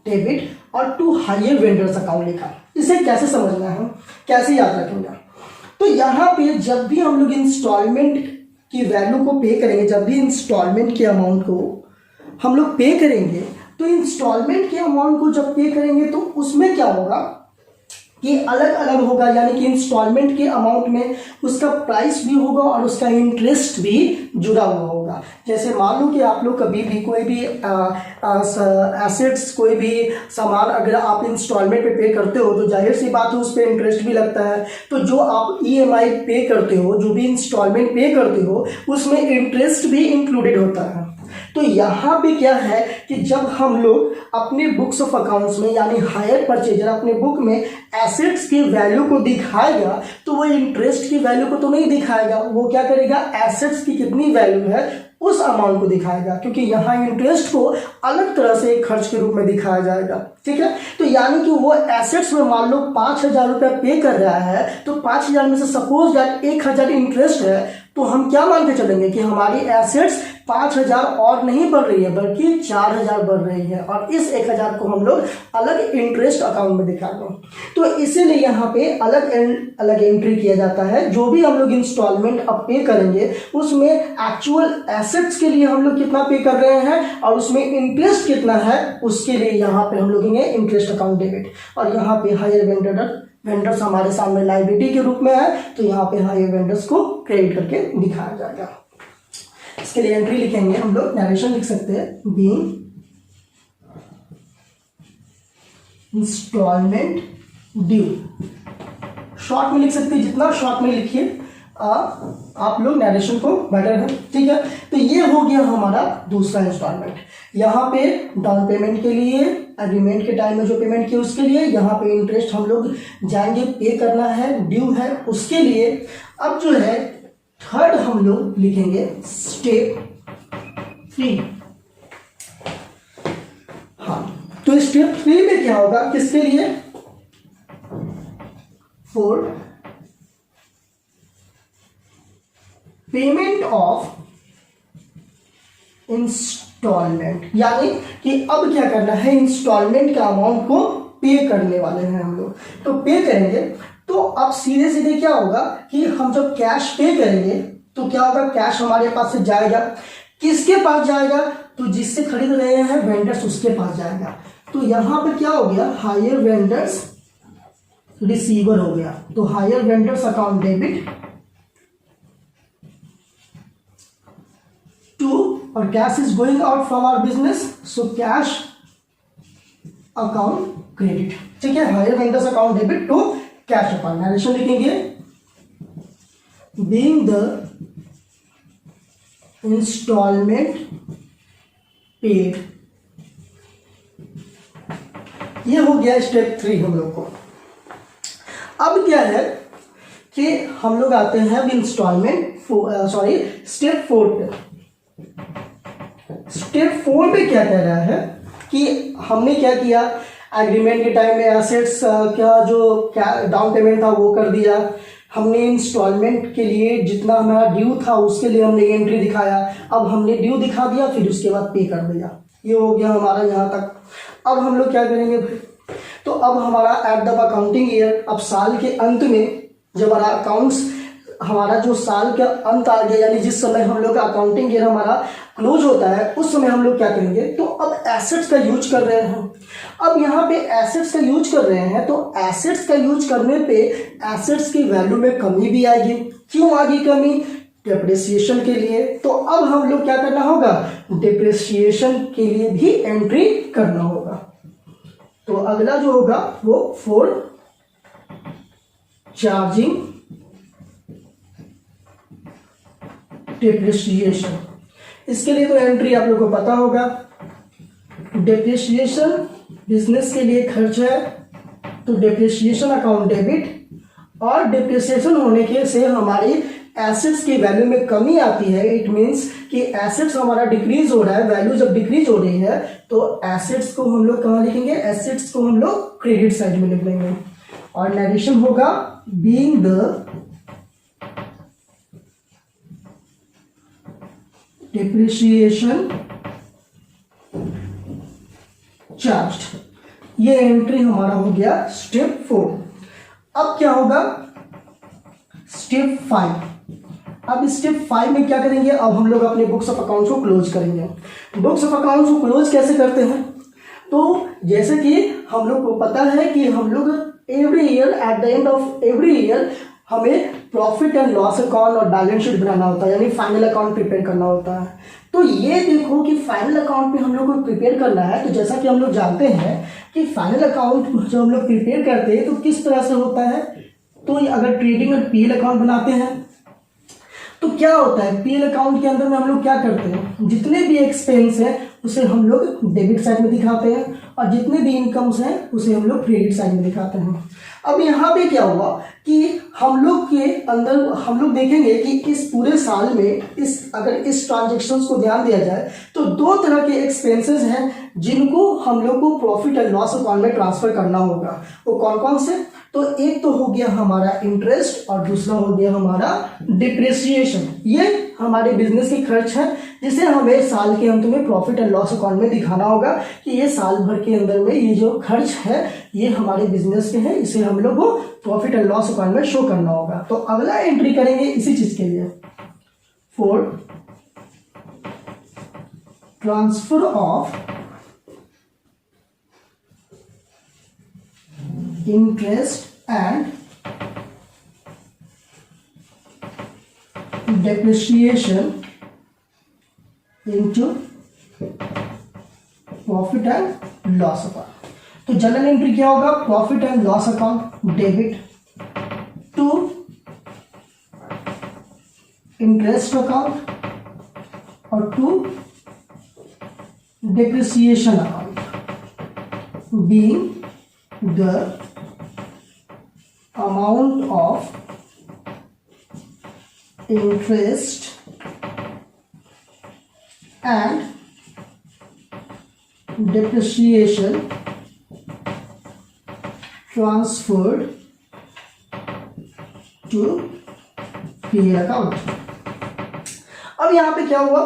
डेबिट और टू हायर वेंडर्स अकाउंट लिखा। इसे कैसे समझना है, कैसे याद रखेंगे? तो यहां पे जब भी हम लोग इंस्टॉलमेंट की वैल्यू को पे करेंगे, जब भी इंस्टॉलमेंट के अमाउंट को हम लोग पे करेंगे, तो इंस्टॉलमेंट के अमाउंट को जब पे करेंगे तो उसमें क्या होगा कि अलग अलग होगा, यानी कि इंस्टॉलमेंट के अमाउंट में उसका प्राइस भी होगा और उसका इंटरेस्ट भी जुड़ा हुआ होगा। जैसे मान लो कि आप लोग कभी भी कोई भी एसेट्स, कोई भी सामान अगर आप इंस्टॉलमेंट पे पे करते हो तो जाहिर सी बात है उस पर इंटरेस्ट भी लगता है। तो जो आप ईएमआई पे करते हो, जो भी इंस्टॉलमेंट पे करते हो, उसमें इंटरेस्ट भी इंक्लूडेड होता है। तो यहाँ पे क्या है कि जब हम लोग अपने बुक्स ऑफ अकाउंट्स में, यानी हायर परचेजर अपने बुक में एसेट्स की वैल्यू को दिखाएगा, तो वो इंटरेस्ट की वैल्यू को तो नहीं दिखाएगा, वो क्या करेगा? एसेट्स की कितनी वैल्यू है उस अमाउंट को दिखाएगा, क्योंकि यहाँ इंटरेस्ट को अलग तरह से एक खर्च के रूप में दिखाया जाएगा। ठीक है, तो यानी कि वो एसेट्स में मान लो 5,000 रुपया पे कर रहा है, तो 5,000 में से सपोज दैट 1,000 इंटरेस्ट है, तो हम क्या मान के चलेंगे कि हमारी एसेट्स 5,000 और नहीं बढ़ रही है बल्कि 4,000 बढ़ रही है, और इस 1,000 को हम लोग अलग इंटरेस्ट अकाउंट में दिखाएंगे। तो इसीलिए यहाँ पे अलग अलग एंट्री किया जाता है। जो भी हम लोग इंस्टॉलमेंट अब पे करेंगे उसमें एक्चुअल एसेट्स के लिए हम लोग कितना पे कर रहे हैं और उसमें इंटरेस्ट कितना है, उसके लिए यहाँ पे हम लोग इंटरेस्ट अकाउंट डेबिट। और यहाँ पे हायर वेंडर्स हमारे सामने लायबिलिटी के रूप में है, तो यहाँ पे हायर वेंडर्स को क्रेडिट करके दिखाया जाएगा। इसके लिए एंट्री लिखेंगे हम लोग, नरेशन लिख सकते हैं, बीइंग इंस्टॉलमेंट ड्यू शॉर्ट में लिख सकते हैं, जितना शॉर्ट में लिखिए आप लोग नरेशन को बेटर है, ठीक है। तो ये हो गया हमारा दूसरा इंस्टॉलमेंट। यहाँ पे डाउन पेमेंट के लिए, एग्रीमेंट के टाइम में जो पेमेंट किया उसके लिए, यहाँ पे इंटरेस्ट हम लोग जाएंगे पे करना है, ड्यू है उसके लिए। अब जो है थर्ड हम लोग लिखेंगे स्टेप 3। हाँ, तो स्टेप 3 में क्या होगा, किसके लिए, फॉर पेमेंट ऑफ इंस्टॉलमेंट, यानी कि अब क्या करना है, इंस्टॉलमेंट के अमाउंट को पे करने वाले हैं हम लोग। तो पे करेंगे तो अब सीधे सीधे क्या होगा कि हम जब कैश पे करेंगे तो क्या होगा, कैश हमारे पास से जाएगा, किसके पास जाएगा, तो जिससे खरीद रहे हैं वेंडर्स उसके पास जाएगा। तो यहां पे क्या हो गया, हायर वेंडर्स रिसीवर हो गया। तो hire vendors account debit to, और cash is going out from our business, so cash account credit, ठीक है। Hire vendors account debit to cash account. Narration लिखेंगे, बीइंग द इंस्टॉलमेंट पेड। ये हो गया स्टेप 3 हम लोग को। अब क्या है कि हम लोग आते हैं अब इंस्टॉलमेंट स्टेप 4 पे। स्टेप 4 पे क्या कह रहा है कि हमने क्या किया, एग्रीमेंट के टाइम में एसेट्स क्या जो डाउन पेमेंट था वो कर दिया, हमने इंस्टॉलमेंट के लिए जितना हमारा ड्यू था उसके लिए हमने एंट्री दिखाया, अब हमने ड्यू दिखा दिया, फिर उसके बाद पे कर दिया। ये हो गया हमारा यहाँ तक। अब हम लोग क्या करेंगे भाई, तो अब हमारा एट द अकाउंटिंग ईयर, अब साल के अंत में जब हमारा अकाउंट्स, हमारा जो साल का अंत आ गया, यानी जिस समय हम लोग का अकाउंटिंग ईयर हमारा क्लोज होता है उस समय हम लोग क्या करेंगे, तो अब एसेट्स का यूज कर रहे हैं। अब यहाँ पे एसेट्स का यूज कर रहे हैं, तो एसेट्स का यूज करने पे एसेट्स की वैल्यू में कमी भी आएगी। क्यों आएगी कमी, डिप्रिसिएशन के लिए। तो अब हम लोग क्या करना होगा, डिप्रिसिएशन के लिए भी एंट्री करना होगा। तो अगला जो होगा वो फॉर चार्जिंग डिप्रिसिएशन, इसके लिए तो एंट्री आप लोगों को पता होगा। डिप्रिसिएशन बिजनेस के लिए खर्च है, तो डिप्रिसिएशन अकाउंट डेबिट, और डिप्रिसिएशन होने के से हमारी एसेट्स की वैल्यू में कमी आती है। इट मींस कि एसेट्स हमारा डिक्रीज हो रहा है, वैल्यू जब डिक्रीज हो रही है तो एसेट्स को हम लोग कहाँ लिखेंगे, एसेट्स को हम लोग क्रेडिट साइड में लिख लेंगे। और नरेशन होगा, बीइंग द डिप्रिसिएशन चार्ज। ये एंट्री हमारा हो गया स्टेप 4। अब क्या होगा, स्टेप 5। अब स्टेप 5 में क्या करेंगे, अब हम लोग अपने बुक्स ऑफ अकाउंट्स को क्लोज करेंगे। बुक्स ऑफ अकाउंट्स को क्लोज कैसे करते हैं, तो जैसे कि हम लोग को पता है कि हम लोग every year, at the end of every year हमें प्रॉफिट एंड लॉस अकाउंट और बैलेंस शीट बनाना होता है, यानी फाइनल अकाउंट प्रिपेयर करना होता है। तो ये देखो कि फाइनल अकाउंट में हम लोग को प्रिपेयर करना है, तो जैसा कि हम लोग जानते हैं कि फाइनल अकाउंट जो हम लोग प्रिपेयर करते हैं तो किस तरह से होता है, तो अगर ट्रेडिंग और पीएल अकाउंट बनाते हैं तो क्या होता है, पीएल अकाउंट के अंदर में हम लोग क्या करते हैं, जितने भी एक्सपेंस है उसे हम लोग डेबिट साइड में दिखाते हैं, और जितने भी इनकम्स हैं उसे हम लोग क्रेडिट साइड में दिखाते हैं। अब यहाँ पे क्या हुआ कि हम लोग के अंदर हम लोग देखेंगे कि इस पूरे साल में अगर इस ट्रांजेक्शन्स को ध्यान दिया जाए तो 2 तरह के एक्सपेंसेस हैं जिनको हम लोग को प्रॉफिट एंड लॉस अकाउंट में ट्रांसफर करना होगा। वो कौन कौन से, तो एक तो हो गया हमारा इंटरेस्ट और दूसरा हो गया हमारा डिप्रिसिएशन। ये हमारे बिजनेस की खर्च है जिसे हमें साल के अंत में प्रॉफिट एंड लॉस अकाउंट में दिखाना होगा कि ये साल भर के अंदर में ये जो खर्च है ये हमारे बिजनेस के है, इसे हम लोग को प्रॉफिट एंड लॉस अकाउंट में शो करना होगा। तो अगला एंट्री करेंगे इसी चीज के लिए, for transfer of interest and depreciation into profit and loss account. तो जनरल एंट्री क्या होगा, profit and loss account debit interest account और to depreciation account being the amount of interest and depreciation transferred to PL account। अब यहाँ पे क्या हुआ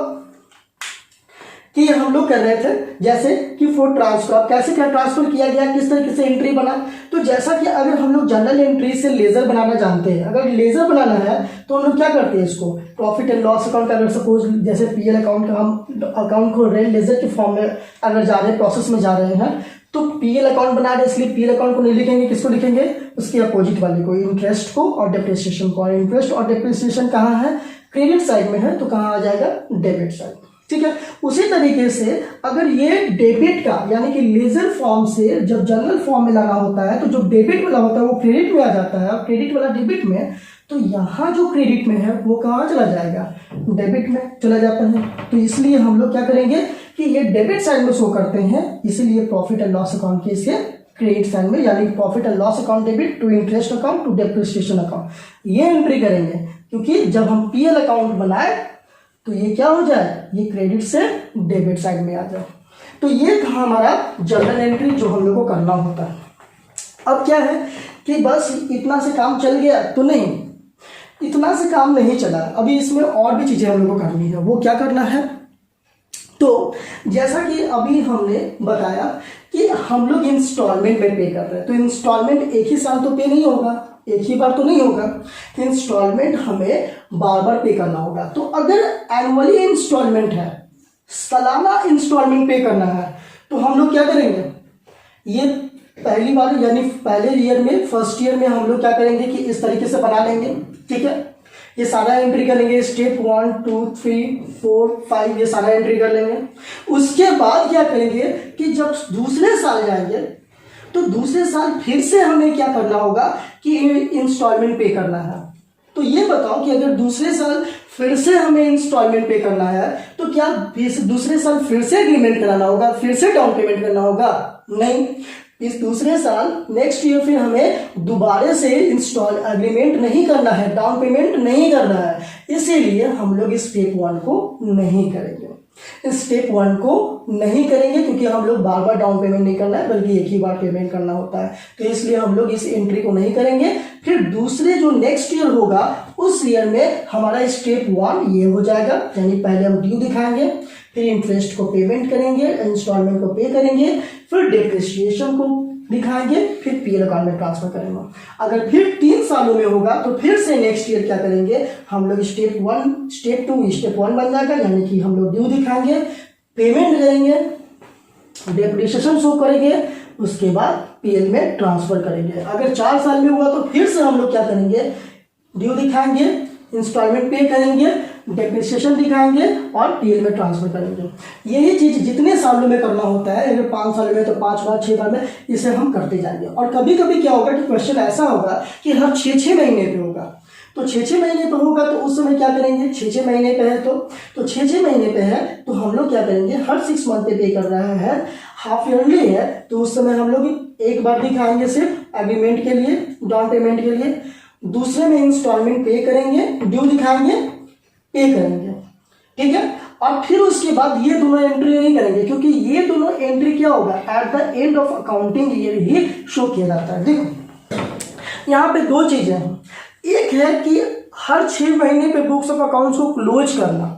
कि हम लोग कर रहे थे जैसे कि फॉर ट्रांसफर, कैसे क्या ट्रांसफर किया गया, किस तरीके से एंट्री बना। तो जैसा कि अगर हम लोग जनरल एंट्री से लेजर बनाना जानते हैं, अगर लेजर बनाना है तो हम लोग क्या करते हैं, इसको प्रॉफिट एंड लॉस अकाउंट का, अगर सपोज जैसे पीएल अकाउंट का हम अकाउंट को लेजर के फॉर्म में अगर जा रहे हैं, प्रोसेस में जा रहे हैं, तो पीएल अकाउंट बना रहे, इसलिए पीएल अकाउंट को नहीं लिखेंगे, किसको लिखेंगे, उसके अपोजिट वाले को, इंटरेस्ट को और डेप्रिसिएशन को। और इंटरेस्ट और डेप्रिसिएशन कहाँ है, क्रेडिट साइड में है, तो कहाँ आ जाएगा, डेबिट साइड। ठीक है। उसी तरीके से अगर ये डेबिट का यानी कि लेजर फॉर्म से जब जनरल फॉर्म में लाना होता है तो जो डेबिट वाला होता है वो क्रेडिट में आ जाता है और क्रेडिट वाला डेबिट में, तो यहाँ जो क्रेडिट में है वो कहाँ चला जाएगा, डेबिट में चला जाता है। तो इसलिए हम लोग क्या करेंगे कि ये डेबिट साइड में शो करते हैं, इसीलिए प्रॉफिट एंड लॉस अकाउंट के इसके क्रेडिट साइड में, यानी profit and loss account debit to interest account to depreciation account, ये एंट्री करेंगे। क्योंकि जब हम पीएल अकाउंट बनाए तो ये क्या हो जाए, ये क्रेडिट से डेबिट साइड में आ जाए। तो ये था हमारा जनरल एंट्री जो हम लोग को करना होता है। अब क्या है कि बस इतना से काम चल गया, तो नहीं, इतना से काम नहीं चला, अभी इसमें और भी चीजें हम लोग को करनी है। वो क्या करना है, तो जैसा कि अभी हमने बताया कि हम लोग इंस्टॉलमेंट में पे कर रहे हैं, तो इंस्टॉलमेंट एक ही साल तो पे नहीं होगा, एक ही बार तो नहीं होगा, इंस्टॉलमेंट हमें बार बार पे करना होगा। तो अगर एनुअली इंस्टॉलमेंट है, सालाना इंस्टॉलमेंट पे करना है, तो हम लोग क्या करेंगे, ये पहली बार यानी पहले ईयर में, फर्स्ट ईयर में हम लोग क्या करेंगे कि इस तरीके से बना लेंगे। ठीक है, ये सारा एंट्री कर लेंगे, स्टेप 1 2 3 4 5 ये सारा एंट्री कर लेंगे। उसके बाद क्या करेंगे कि जब दूसरे साल जाएंगे तो दूसरे साल फिर से हमें क्या करना होगा कि इंस्टॉलमेंट पे करना है। तो ये बताओ कि अगर दूसरे साल फिर से हमें इंस्टॉलमेंट पे करना है तो क्या दूसरे साल फिर से एग्रीमेंट कराना होगा, फिर से डाउन पेमेंट करना होगा? नहीं, इस दूसरे साल नेक्स्ट ईयर फिर हमें दोबारा से इंस्टॉल एग्रीमेंट नहीं करना है, डाउन पेमेंट नहीं करना है, इसीलिए हम लोग स्टेप 1 को नहीं करेंगे। स्टेप 1 को नहीं करेंगे क्योंकि हम लोग बार बार डाउन पेमेंट नहीं करना है, बल्कि एक ही बार पेमेंट करना होता है, तो इसलिए हम लोग इस एंट्री को नहीं करेंगे। फिर दूसरे जो नेक्स्ट ईयर होगा उस ईयर में हमारा स्टेप 1 ये हो जाएगा, यानी पहले हम ड्यू दिखाएंगे, फिर इंटरेस्ट को पेमेंट करेंगे, इंस्टॉलमेंट को पे करेंगे, फिर डेप्रिसिएशन को दिखाएंगे, फिर पीएल अकाउंट में ट्रांसफर करेंगे। अगर फिर 3 सालों में होगा तो फिर से नेक्स्ट ईयर क्या करेंगे, हम लोग स्टेप 2 स्टेप 1 बन जाएगा, यानी कि हम लोग ड्यू दिखाएंगे, पेमेंट करेंगे, डेप्रिसिएशन शो करेंगे, उसके बाद पीएल में ट्रांसफर करेंगे। अगर 4 साल में हुआ तो फिर से हम लोग क्या करेंगे, ड्यू दिखाएंगे, इंस्टॉलमेंट पे करेंगे, डेप्रिसिएशन दिखाएंगे और पीएल में ट्रांसफर करेंगे। यही चीज जितने सालों में करना होता है, अगर 5 साल में तो 5 बार, 6 बार में, इसे हम करते जाएंगे। और कभी कभी क्या होगा कि क्वेश्चन ऐसा होगा कि हर 6-6 महीने पे होगा, तो 6-6 महीने पे होगा तो उस समय क्या करेंगे, 6-6 महीने पे है तो 6-6 महीने पे है तो हम लोग क्या करेंगे, हर 6 मंथ पे कर रहा है, हाफ ईयरली है तो उस समय हम लोग एक बार दिखाएंगे सिर्फ एग्रीमेंट के लिए, डाउन पेमेंट के लिए, दूसरे में इंस्टॉलमेंट पे करेंगे, ड्यू दिखाएंगे, पे करेंगे। ठीक है, और फिर उसके बाद ये दोनों एंट्री नहीं करेंगे क्योंकि ये दोनों एंट्री क्या होगा, at the end of accounting year he show किया जाता है। देखो यहाँ पे 2 चीजें हैं, एक है कि हर 6 महीने पे बुक्स ऑफ अकाउंट्स को क्लोज करना,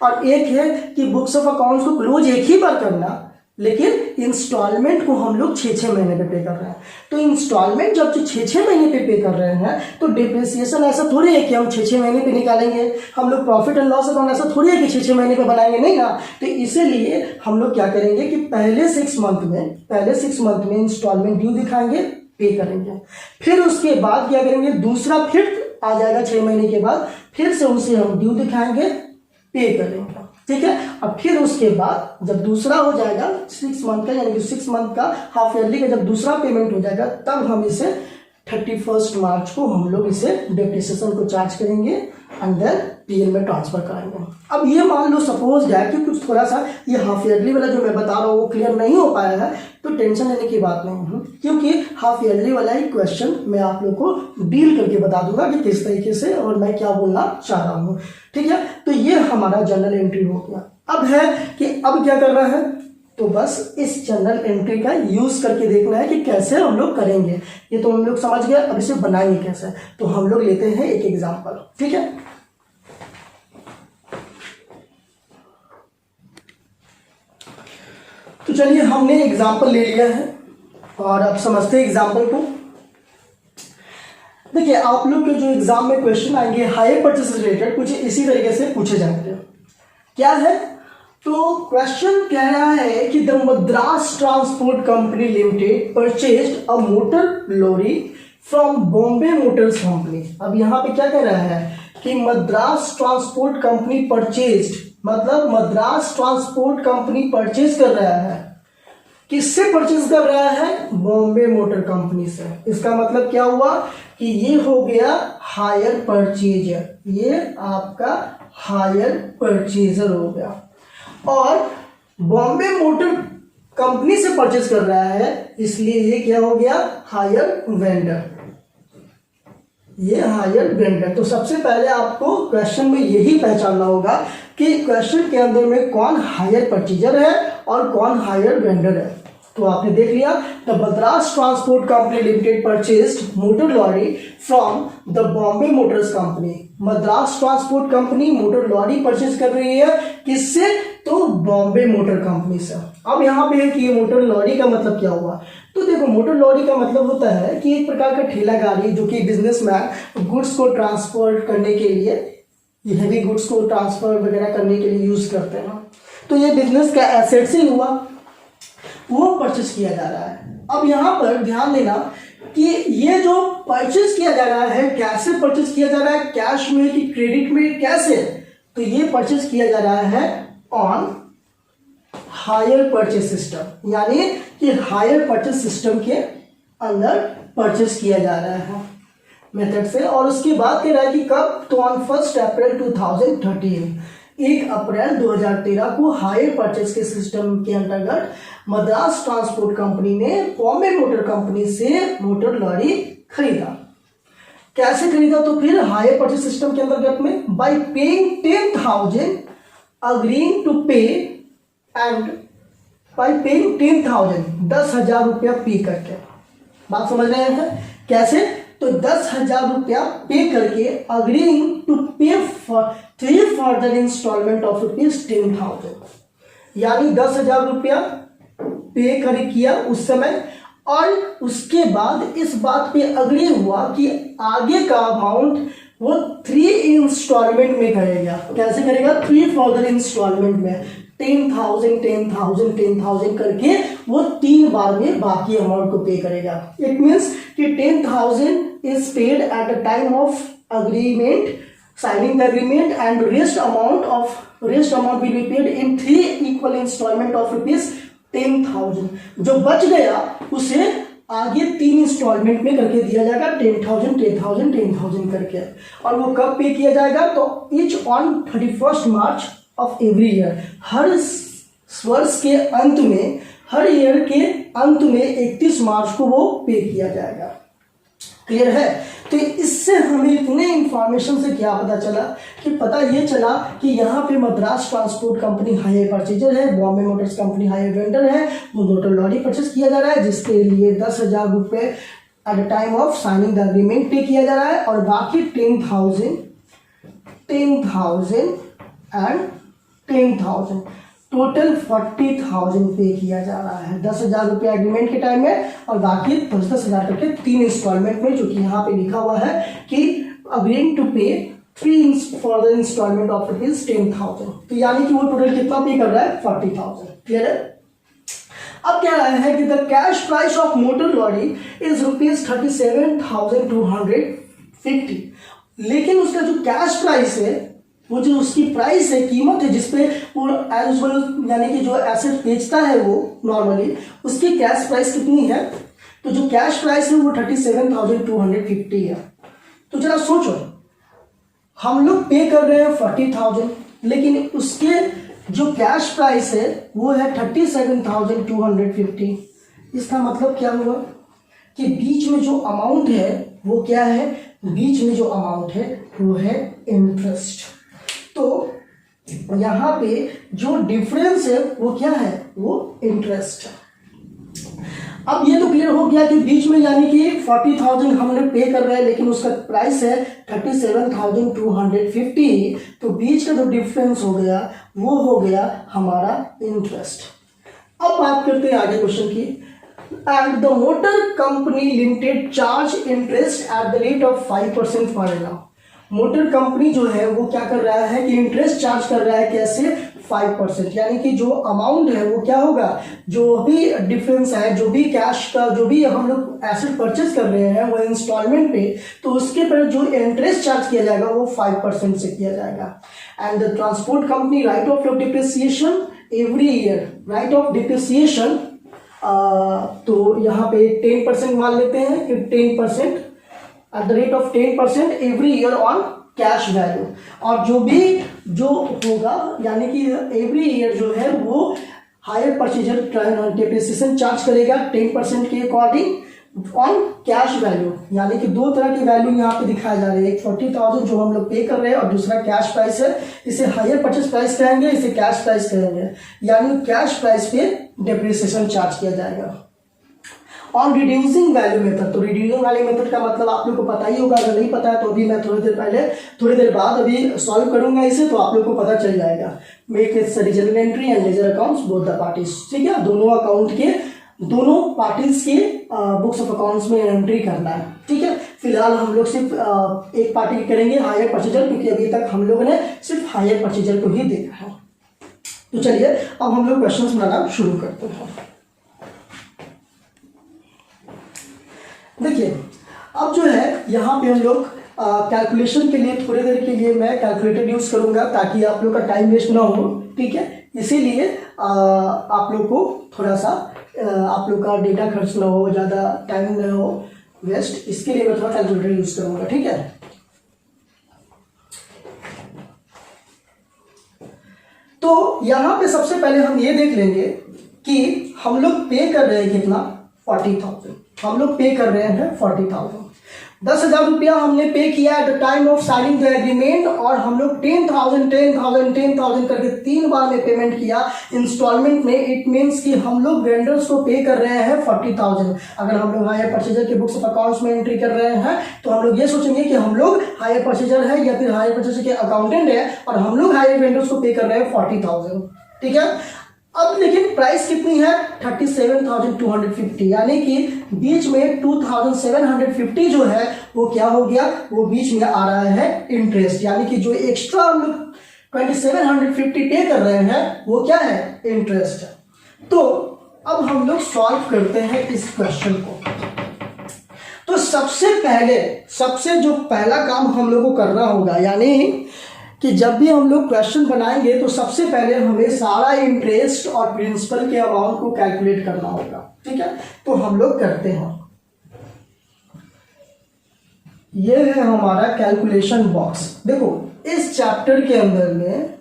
और एक है कि बुक्स ऑफ अकाउंट्स को क्लोज एक ही बार करना, लेकिन इंस्टॉलमेंट को हम लोग 6-6 महीने पे कर रहे हैं। तो इंस्टॉलमेंट जब 6-6 महीने पे कर रहे हैं तो डिप्रिसिएशन ऐसा थोड़ी है कि हम 6-6 महीने पे निकालेंगे, हम लोग प्रॉफिट एंड लॉस अकाउंट ऐसा थोड़ी है कि 6-6 महीने पे बनाएंगे, नहीं ना। तो इसीलिए हम लोग क्या करेंगे कि पहले 6 मंथ में इंस्टॉलमेंट ड्यू दिखाएंगे, पे करेंगे, फिर उसके बाद क्या करेंगे, दूसरा फिर आ जाएगा 6 महीने के बाद, फिर से उसे हम ड्यू दिखाएंगे, पे करेंगे। ठीक है, अब फिर उसके बाद जब दूसरा हो जाएगा 6 मंथ का, यानी कि 6 मंथ का हाफ ईयरली का जब दूसरा पेमेंट हो जाएगा, तब हम इसे 31 मार्च को हम लोग इसे डेप्रिसिएशन को चार्ज करेंगे एंड देन पीएल में ट्रांसफर कराएंगे। अब ये मान लो सपोज है कि कुछ थोड़ा सा ये हाफ ईयरली वाला जो मैं बता रहा हूँ वो क्लियर नहीं हो पाया है, तो टेंशन लेने की बात नहीं है, क्योंकि हाफ ईयरली वाला ही क्वेश्चन मैं आप लोग को डील करके बता दूंगा कि किस तरीके से और मैं क्या बोलना चाह रहा हूँ। ठीक है, तो ये हमारा जनरल एंट्री हो गया। अब है कि अब क्या करना है, तो बस इस जनरल एंट्री का यूज करके देखना है कि कैसे हम लोग करेंगे। ये तो हम लोग समझ गए, अब इसे बनाएंगे कैसे, तो हम लोग लेते हैं एक एग्जांपल। ठीक है, तो चलिए हमने एग्जांपल ले लिया है और अब समझते हैं एग्जांपल को। देखिए आप लोग के जो एग्जाम में क्वेश्चन आएंगे हायर परचेस रिलेटेड कुछ इसी तरीके से पूछे जाएंगे। क्या है, तो क्वेश्चन कह रहा है कि the Madras transport company limited purchased a motor lorry from Bombay motors company. अब यहाँ पे क्या कह रहा है कि मद्रास ट्रांसपोर्ट कंपनी परचेज्ड, मतलब मद्रास ट्रांसपोर्ट कंपनी परचेज कर रहा है, किससे परचेज कर रहा है, बॉम्बे मोटर कंपनी से। इसका मतलब क्या हुआ कि ये हो गया हायर परचेजर, ये आपका हायर परचेजर हो गया, और बॉम्बे मोटर कंपनी से परचेज कर रहा है इसलिए ये क्या हो गया, हायर वेंडर, ये हायर वेंडर। तो सबसे पहले आपको क्वेश्चन में यही पहचानना होगा कि क्वेश्चन के अंदर में कौन हायर परचेजर है और कौन हायर वेंडर है। तो आपने देख लिया, the Madras transport company limited purchased motor lorry from the Bombay motors company. Madras transport company motor lorry purchase कर रही है, किससे, तो बॉम्बे मोटर कंपनी से। अब यहाँ पे है कि ये मोटर लॉरी का मतलब क्या हुआ, तो देखो मोटर लॉरी का मतलब होता है कि एक प्रकार का ठेला गाड़ी जो कि बिजनेसमैन गुड्स को ट्रांसफर करने के लिए, हैवी गुड्स को ट्रांसफर वगैरह करने के लिए यूज करते हैं। तो ये बिजनेस का एसेट से हुआ, वो परचेज किया जा रहा है। अब यहाँ पर ध्यान देना कि ये जो परचेज किया जा रहा है, कैसे परचेज किया जा रहा है, कैश में कि क्रेडिट में, कैसे, तो ये परचेज किया जा रहा है ऑन हायर परचेज सिस्टम, यानी कि हायर परचेज सिस्टम के अंदर परचेज किया जा रहा है मेथड से। और उसके बाद कह रहा है कि कब, तो ऑन 1 अप्रैल 2013, 1 अप्रैल 2013 को हायर परचेज के सिस्टम के अंतर्गत मद्रास ट्रांसपोर्ट कंपनी ने बॉम्बे मोटर कंपनी से मोटर लॉरी खरीदा। कैसे खरीदा, तो फिर हायर परचेज सिस्टम के अंतर्गत में बाय पेइंग 10,000 अग्रीइंग टू पे एंड बाय पेइंग 10,000 10,000 रुपया पे करके। बात समझ रहे हैं कैसे, तो 10,000 रुपया पे करके अग्रीइंग टू पे फॉर 3 फर्दर इंस्टॉलमेंट ऑफ ₹10,000, यानी 10,000 रुपया पे कर किया उस समय, और उसके बाद इस बात पे अग्री हुआ कि आगे का अमाउंट वो 3 इंस्टॉलमेंट में करेगा। कैसे करेगा, 3 फर्दर इंस्टॉलमेंट में 10,000 10,000 10,000 करके वो 3 बार में बाकी अमाउंट को पे करेगा। इट मीन्स कि 10,000 is paid eight the time of agreement, signing the agreement, and rest amount will be paid in 3 equal installment of ₹10,000। जो बच गया उसे आगे 3 इंस्टॉलमेंट में करके दिया जाएगा 10,000 10,000 10,000 करके। और वो कब पे किया जाएगा, तो each on 31 March of every year, हर वर्ष के अंत में, हर ईयर के अंत में 31 मार्च को वो पे किया जाएगा। क्लियर है, तो इससे हमें इतने इंफॉर्मेशन से क्या पता चला, कि पता ये चला कि यहाँ पे Madras transport company hire purchaser है, Bombay motors company hire vendor है, वो मोटर लॉरी परचेज किया जा रहा है जिसके लिए 10,000 रुपये eight the time of signing the agreement पे किया जा रहा है, और बाकी 10,000 एंड 10,000 टोटल 40,000 पे किया जा रहा है। 10,000 रुपये एग्रीमेंट के टाइम में और बाकी 10,000 करके 3 इंस्टॉलमेंट में, जो कि यहाँ पे लिखा हुआ है कि अग्रीइंग टू पे 3 फर्दर इंस्टॉलमेंट ऑफ ₹10,000। तो यानी कि वो टोटल कितना पे कर रहा है, 40,000। क्लियर है। अब क्या रहा है कि the cash price of motor lorry is ₹37,250, लेकिन उसका जो कैश प्राइस है, वो जो उसकी प्राइस है, कीमत है जिसपे वो एज यूजुअल यानी कि जो एसेट बेचता है वो नॉर्मली, उसकी कैश प्राइस कितनी है, तो जो कैश प्राइस है वो 37,250 है। तो जरा सोचो, हम लोग पे कर रहे हैं 40,000, लेकिन उसके जो कैश प्राइस है वो है 37,250। इसका मतलब क्या हुआ कि बीच में जो अमाउंट है वो क्या है, बीच में जो अमाउंट है वो है इंटरेस्ट। तो यहाँ पे जो डिफरेंस है वो क्या है, वो इंटरेस्ट है। अब ये तो क्लियर हो गया कि बीच में यानी कि 40,000 हमने पे कर रहे हैं, लेकिन उसका प्राइस है 37,250। तो बीच का जो डिफरेंस हो गया वो हो गया हमारा इंटरेस्ट। अब बात करते हैं आगे क्वेश्चन की। And the motor company limited charge interest at the rate of 5% per annum. Motor company जो है वो क्या कर रहा है कि इंटरेस्ट चार्ज कर रहा है, कैसे, 5%। यानी कि जो अमाउंट है वो क्या होगा, जो भी डिफरेंस है, जो भी कैश का, जो भी हम लोग एसेट परचेज कर रहे हैं वो इंस्टॉलमेंट पे, तो उसके पर जो इंटरेस्ट चार्ज किया जाएगा वो 5% से किया जाएगा। And the transport company right of depreciation every year, right of depreciation तो यहाँ पे 10% मान लेते हैं कि 10% at the rate of 10% every year on cash value. और जो होगा यानी कि एवरी ईयर जो है वो हायर परचेजर डिप्रिसिएशन चार्ज करेगा 10% के अकॉर्डिंग ऑन कैश वैल्यू। यानी कि दो तरह की वैल्यू यहाँ पे दिखाई जा रही है, एक 40,000 जो हम लोग पे कर रहे हैं और दूसरा कैश प्राइस है। इसे हायर परचेज प्राइस कहेंगे, इसे कैश प्राइस कहेंगे। यानी कैश प्राइस पे डिप्रिसिएशन चार्ज किया जाएगा। ऑन रिड्यूसिंग वैल्यू मेथड, तो रिड्यूसिंग वैल्यू मेथड का मतलब आप लोग को पता ही होगा, अगर नहीं पता है तो अभी मैं थोड़ी देर बाद अभी सॉल्व करूंगा इसे, तो आप लोग को पता चल जाएगा। Make necessary journal entry and ledger accounts both the parties, ठीक है, दोनों अकाउंट के, दोनों पार्टीज के बुक्स ऑफ अकाउंट्स में एंट्री करना है, ठीक है। फिलहाल हम लोग सिर्फ एक पार्टी की करेंगे, हायर परचेजर, क्योंकि अभी तक हम लोगों ने सिर्फ हायर परचेजर को ही देखा है। तो चलिए अब हम लोग क्वेश्चंस बनाना शुरू करते हैं। देखिए अब जो है यहाँ पे हम लोग कैलकुलेशन के लिए थोड़ी देर के लिए मैं कैलकुलेटर यूज करूंगा ताकि आप लोग का टाइम वेस्ट ना हो, ठीक है। इसीलिए आप लोग को थोड़ा सा आप लोग का डेटा खर्च ना हो, ज़्यादा टाइम ना हो वेस्ट, इसके लिए मैं थोड़ा कैलकुलेटर यूज करूंगा, ठीक है। तो यहाँ पे सबसे पहले हम ये देख लेंगे कि हम लोग पे कर रहे हैं कितना, 40,000 हम लोग पे कर रहे हैं 40,000। 10,000 रुपया हमने पे किया eight the time of signing the agreement, और हम लोग 10,000 करके 3 बार में पेमेंट किया इंस्टॉलमेंट में। इट मीन्स कि हम लोग वेंडर्स को पे कर रहे हैं 40,000। अगर हम लोग हायर परचेजर के बुक्स ऑफ अकाउंट्स में एंट्री कर रहे हैं तो हम लोग ये सोचेंगे कि हम लोग हायर परचेजर है या फिर हायर परचेजर के अकाउंटेंट है और हम लोग हायर वेंडर्स को पे कर रहे हैं 40,000, ठीक है। अब लेकिन प्राइस कितनी है, 37,250, यानी कि बीच में 2,750 जो है वो क्या हो गया, वो बीच में आ रहा है इंटरेस्ट। यानी कि जो एक्स्ट्रा हम लोग 2,750 पे कर रहे हैं वो क्या है, इंटरेस्ट है। तो अब हम लोग सॉल्व करते हैं इस क्वेश्चन को। तो सबसे जो पहला काम हम लोग को करना होगा, यानी कि जब भी हम लोग क्वेश्चन बनाएंगे तो सबसे पहले हमें सारा इंटरेस्ट और प्रिंसिपल के अमाउंट को कैलकुलेट करना होगा, ठीक है। तो हम लोग करते हैं, ये है हमारा कैलकुलेशन बॉक्स। देखो इस चैप्टर के अंदर में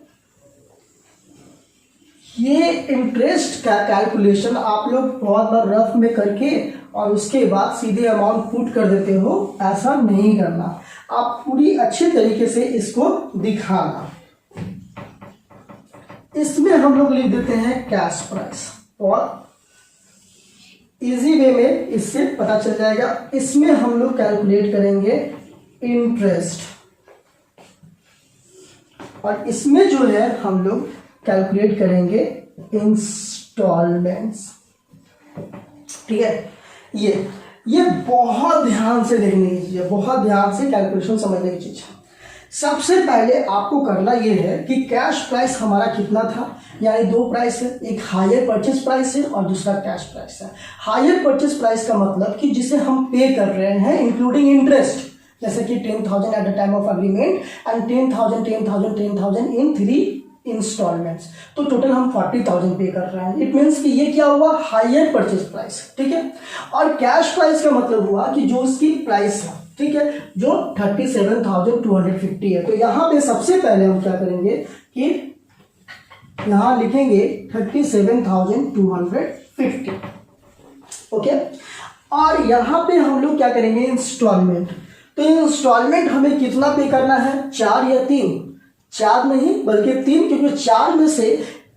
ये इंटरेस्ट का कैलकुलेशन आप लोग बहुत बार रफ में करके और उसके बाद सीधे अमाउंट पुट कर देते हो, ऐसा नहीं करना। आप पूरी अच्छे तरीके से इसको दिखाना। इसमें हम लोग लिख देते हैं कैश प्राइस, और इजी वे में इससे पता चल जाएगा। इसमें हम लोग कैलकुलेट करेंगे इंटरेस्ट, और इसमें जो है हम लोग कैलकुलेट करेंगे इंस्टॉलमेंट्स, ठीक है। ये बहुत ध्यान से देखने की चीज है, बहुत ध्यान से कैलकुलेशन समझने की चीज है। सबसे पहले आपको करना ये है कि कैश प्राइस हमारा कितना था, यानी दो प्राइस है, एक हायर परचेज प्राइस है और दूसरा कैश प्राइस है। हायर परचेज प्राइस का मतलब कि जिसे हम पे कर रहे हैं इंक्लूडिंग इंटरेस्ट, जैसे कि 10,000 at the time of agreement and 10,000 in 3 installments, तो टोटल हम 40,000 पे कर रहे हैं। इट मीन्स कि ये क्या हुआ, हायर परचेज प्राइस, ठीक है। और कैश प्राइस का मतलब हुआ कि जो उसकी प्राइस है, ठीक है, जो 37,250 है। तो यहाँ पे सबसे पहले हम क्या करेंगे कि यहाँ लिखेंगे 37,250, ओके। और यहाँ पे हम लोग क्या करेंगे, इंस्टॉलमेंट। तो इंस्टॉलमेंट हमें कितना पे करना है, 4 या 3? 4 नहीं बल्कि 3, क्योंकि 4 में से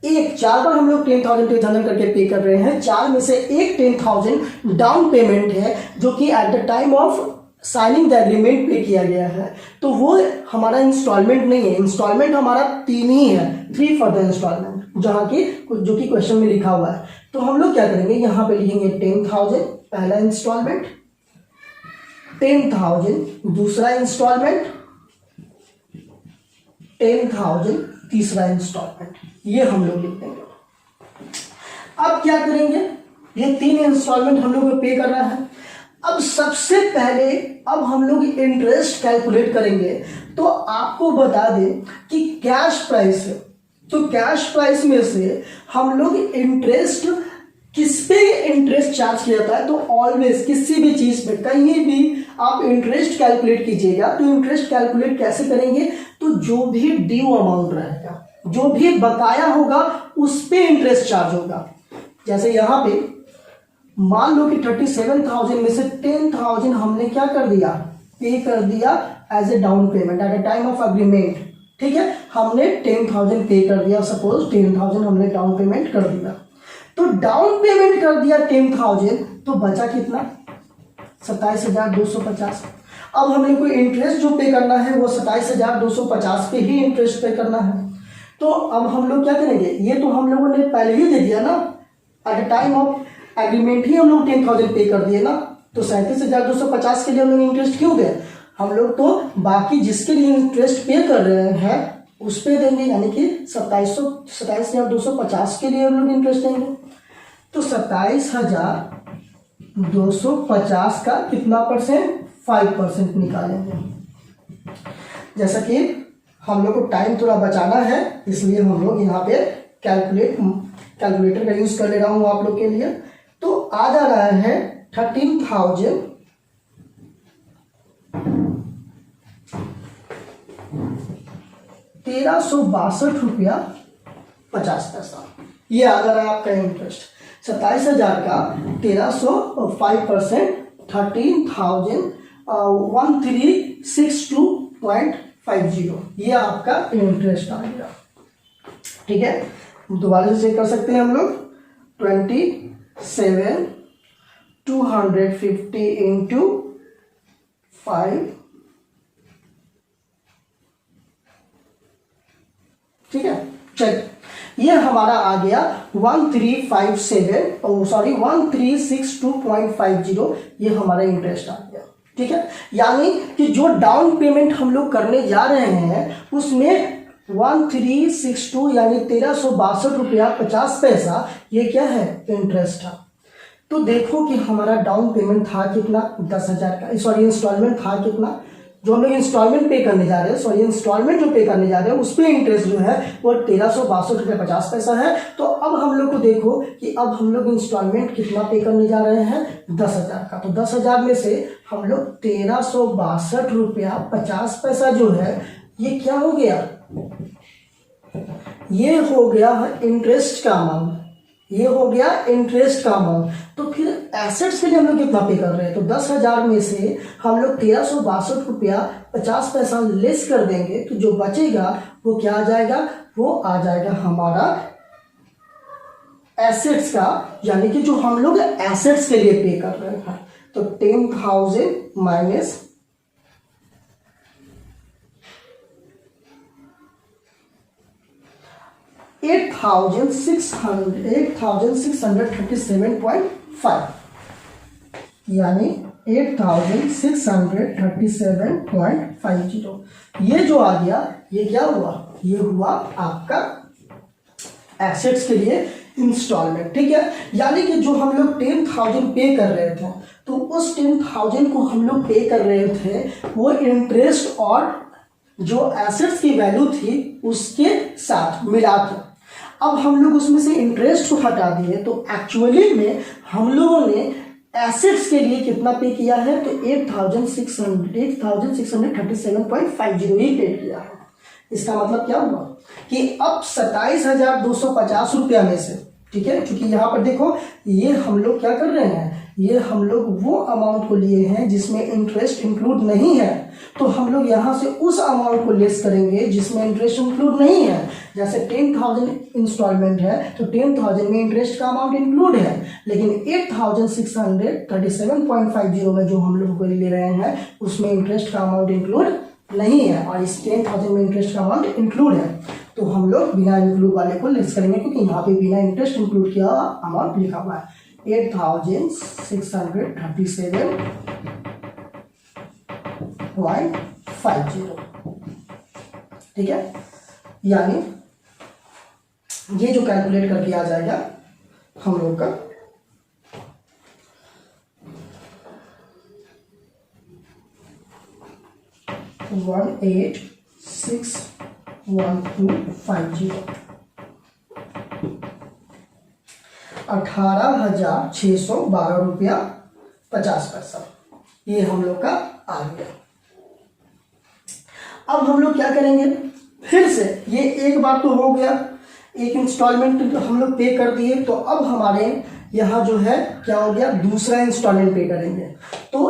एक, 4 बार हम लोग 10,800 करके पे कर रहे हैं। 4 में से एक 10,000 डाउन पेमेंट है, जो कि eight the time of signing the agreement पे किया गया है। तो वो हमारा इंस्टॉलमेंट नहीं है, इंस्टॉलमेंट हमारा 3 ही है, 3 फॉर द इंस्टॉलमेंट, जहाँ की जो कि क्वेश्चन में लिखा हुआ है। तो हम लोग क्या करेंगे, यहाँ पे लिखेंगे 10,000 पहला इंस्टॉलमेंट, 10,000 दूसरा इंस्टॉलमेंट, 10,000 तीसरा इंस्टॉलमेंट, ये हम लोग लिख देंगे। अब क्या करेंगे, ये 3 इंस्टॉलमेंट हम लोग को पे करना है। अब सबसे पहले अब हम लोग इंटरेस्ट कैलकुलेट करेंगे। तो आपको बता दें कि कैश प्राइस है, तो कैश प्राइस में से हम लोग इंटरेस्ट, किस पे इंटरेस्ट चार्ज किया जाता है, तो ऑलवेज किसी भी चीज पे कहीं भी आप इंटरेस्ट कैलकुलेट कीजिएगा। तो इंटरेस्ट कैलकुलेट कैसे करेंगे, तो जो भी ड्यू अमाउंट रहेगा, जो भी बकाया होगा, उस पे इंटरेस्ट चार्ज होगा। जैसे यहाँ पे मान लो कि 37,000 में से 10,000 हमने क्या कर दिया, पे कर दिया as a down payment at a time of agreement, ठीक है। हमने 10,000 पे कर दिया, सपोज 10,000 हमने डाउन पेमेंट कर दिया। तो डाउन पेमेंट कर दिया 10,000, तो बचा कितना, 27,250। अब हमें कोई इंटरेस्ट जो पे करना है वो 27,250 पे ही इंटरेस्ट पे करना है। तो अब हम लोग क्या करेंगे, ये तो हम लोगों ने पहले ही दे दिया ना, at the time of agreement ही हम लोग 10,000 पे कर दिए ना। तो 37,250 के लिए हम लोग इंटरेस्ट क्यों दें, हम लोग तो बाकी जिसके लिए इंटरेस्ट पे कर रहे हैं उस पे देंगे, यानी कि 27,250 के लिए हम लोग इंटरेस्ट देंगे। तो 27,250 का कितना परसेंट, 5% निकालेंगे। जैसा कि हम लोग को टाइम थोड़ा बचाना है, इसलिए हम लोग यहाँ पे कैलकुलेटर का यूज कर ले रहा हूँ आप लोग के लिए। तो आ जा रहा है 13,62 रुपया 50 पैसा, ये आ जा रहा है आपका इंटरेस्ट। 27,000 का 5%, 13,1362.50, ये आपका इंटरेस्ट आ गया, ठीक है। दोबारा से चेक कर सकते हैं हम लोग, 27,250 इंटू 5, ठीक है। चलिए, ये हमारा आ गया 1362.50, ये हमारा इंटरेस्ट आ गया, ठीक है। यानी कि जो डाउन पेमेंट हम लोग करने जा रहे हैं उसमें 1362 यानी 1362 रुपया 50 पैसा, ये क्या है, इंटरेस्ट था। तो देखो कि हमारा डाउन पेमेंट था कितना, 10,000 का, सॉरी इंस्टॉलमेंट था कितना, जो हम लोग इंस्टॉलमेंट पे करने जा रहे हैं, सॉरी इंस्टॉलमेंट जो पे करने जा रहे हैं उस पे इंटरेस्ट जो है वो 1362 रुपये 50 पैसा है। तो अब हम लोग को देखो कि अब हम लोग इंस्टॉलमेंट कितना पे करने जा रहे हैं, 10,000 का। तो 10,000 में से हम लोग 1362 रुपया 50 पैसा जो है, ये क्या हो गया, ये हो गया इंटरेस्ट का अमाउंट, ये हो गया इंटरेस्ट का अमाउंट। तो फिर एसेट्स के लिए हम लोग कितना पे कर रहे हैं, तो 10,000 में से हम लोग 1362 रुपया 50 पैसा लेस कर देंगे, तो जो बचेगा वो क्या आ जाएगा, वो आ जाएगा हमारा एसेट्स का, यानी कि जो हम लोग एसेट्स के लिए पे कर रहे हैं। तो 10,000 माइनस 8,637.5, यानी 8,637.50, ये जो आ गया, ये क्या हुआ, ये हुआ आपका एसेट्स के लिए इंस्टॉलमेंट, ठीक है। यानी कि जो हम लोग 10,000 पे कर रहे थे, तो उस 10,000 को हम लोग पे कर रहे थे वो इंटरेस्ट और जो एसेट्स की वैल्यू थी उसके साथ मिला के। अब हम लोग उसमें से इंटरेस्ट को हटा दिए, तो एक्चुअली में हम लोगों ने एसेट्स के लिए कितना पे किया है, तो 8637.50 ही पे किया है। इसका मतलब क्या हुआ कि अब 27,250 रुपया में से, ठीक है, क्योंकि यहाँ पर देखो ये हम लोग क्या कर रहे हैं, ये हम लोग वो अमाउंट को लिए हैं जिसमें इंटरेस्ट इंक्लूड नहीं है, तो हम लोग यहाँ से उस अमाउंट को लेस करेंगे जिसमें इंटरेस्ट इंक्लूड नहीं है। जैसे 10,000 इंस्टॉलमेंट है तो 10,000 में इंटरेस्ट का अमाउंट इंक्लूड है, लेकिन 8,637.50 में जो हम लोग को ले रहे हैं उसमें इंटरेस्ट का अमाउंट इंक्लूड नहीं है, और इस 10,000 में इंटरेस्ट का अमाउंट इंक्लूड है, तो हम लोग बिना इंक्लूड वाले को लेस करेंगे, क्योंकि यहाँ पे बिना इंटरेस्ट इंक्लूड किया अमाउंट लिखा हुआ है 8,637.50, ठीक है। यानी ये जो कैलकुलेट करके आ जाएगा हम लोग का 18,61250, 18,612 रुपया 50 पैसा, ये हम लोग का आ गया। अब हम लोग क्या करेंगे, फिर से ये एक बार तो हो गया, एक इंस्टॉलमेंट हम लोग पे कर दिए, तो अब हमारे यहाँ जो है क्या हो गया, दूसरा इंस्टॉलमेंट पे करेंगे। तो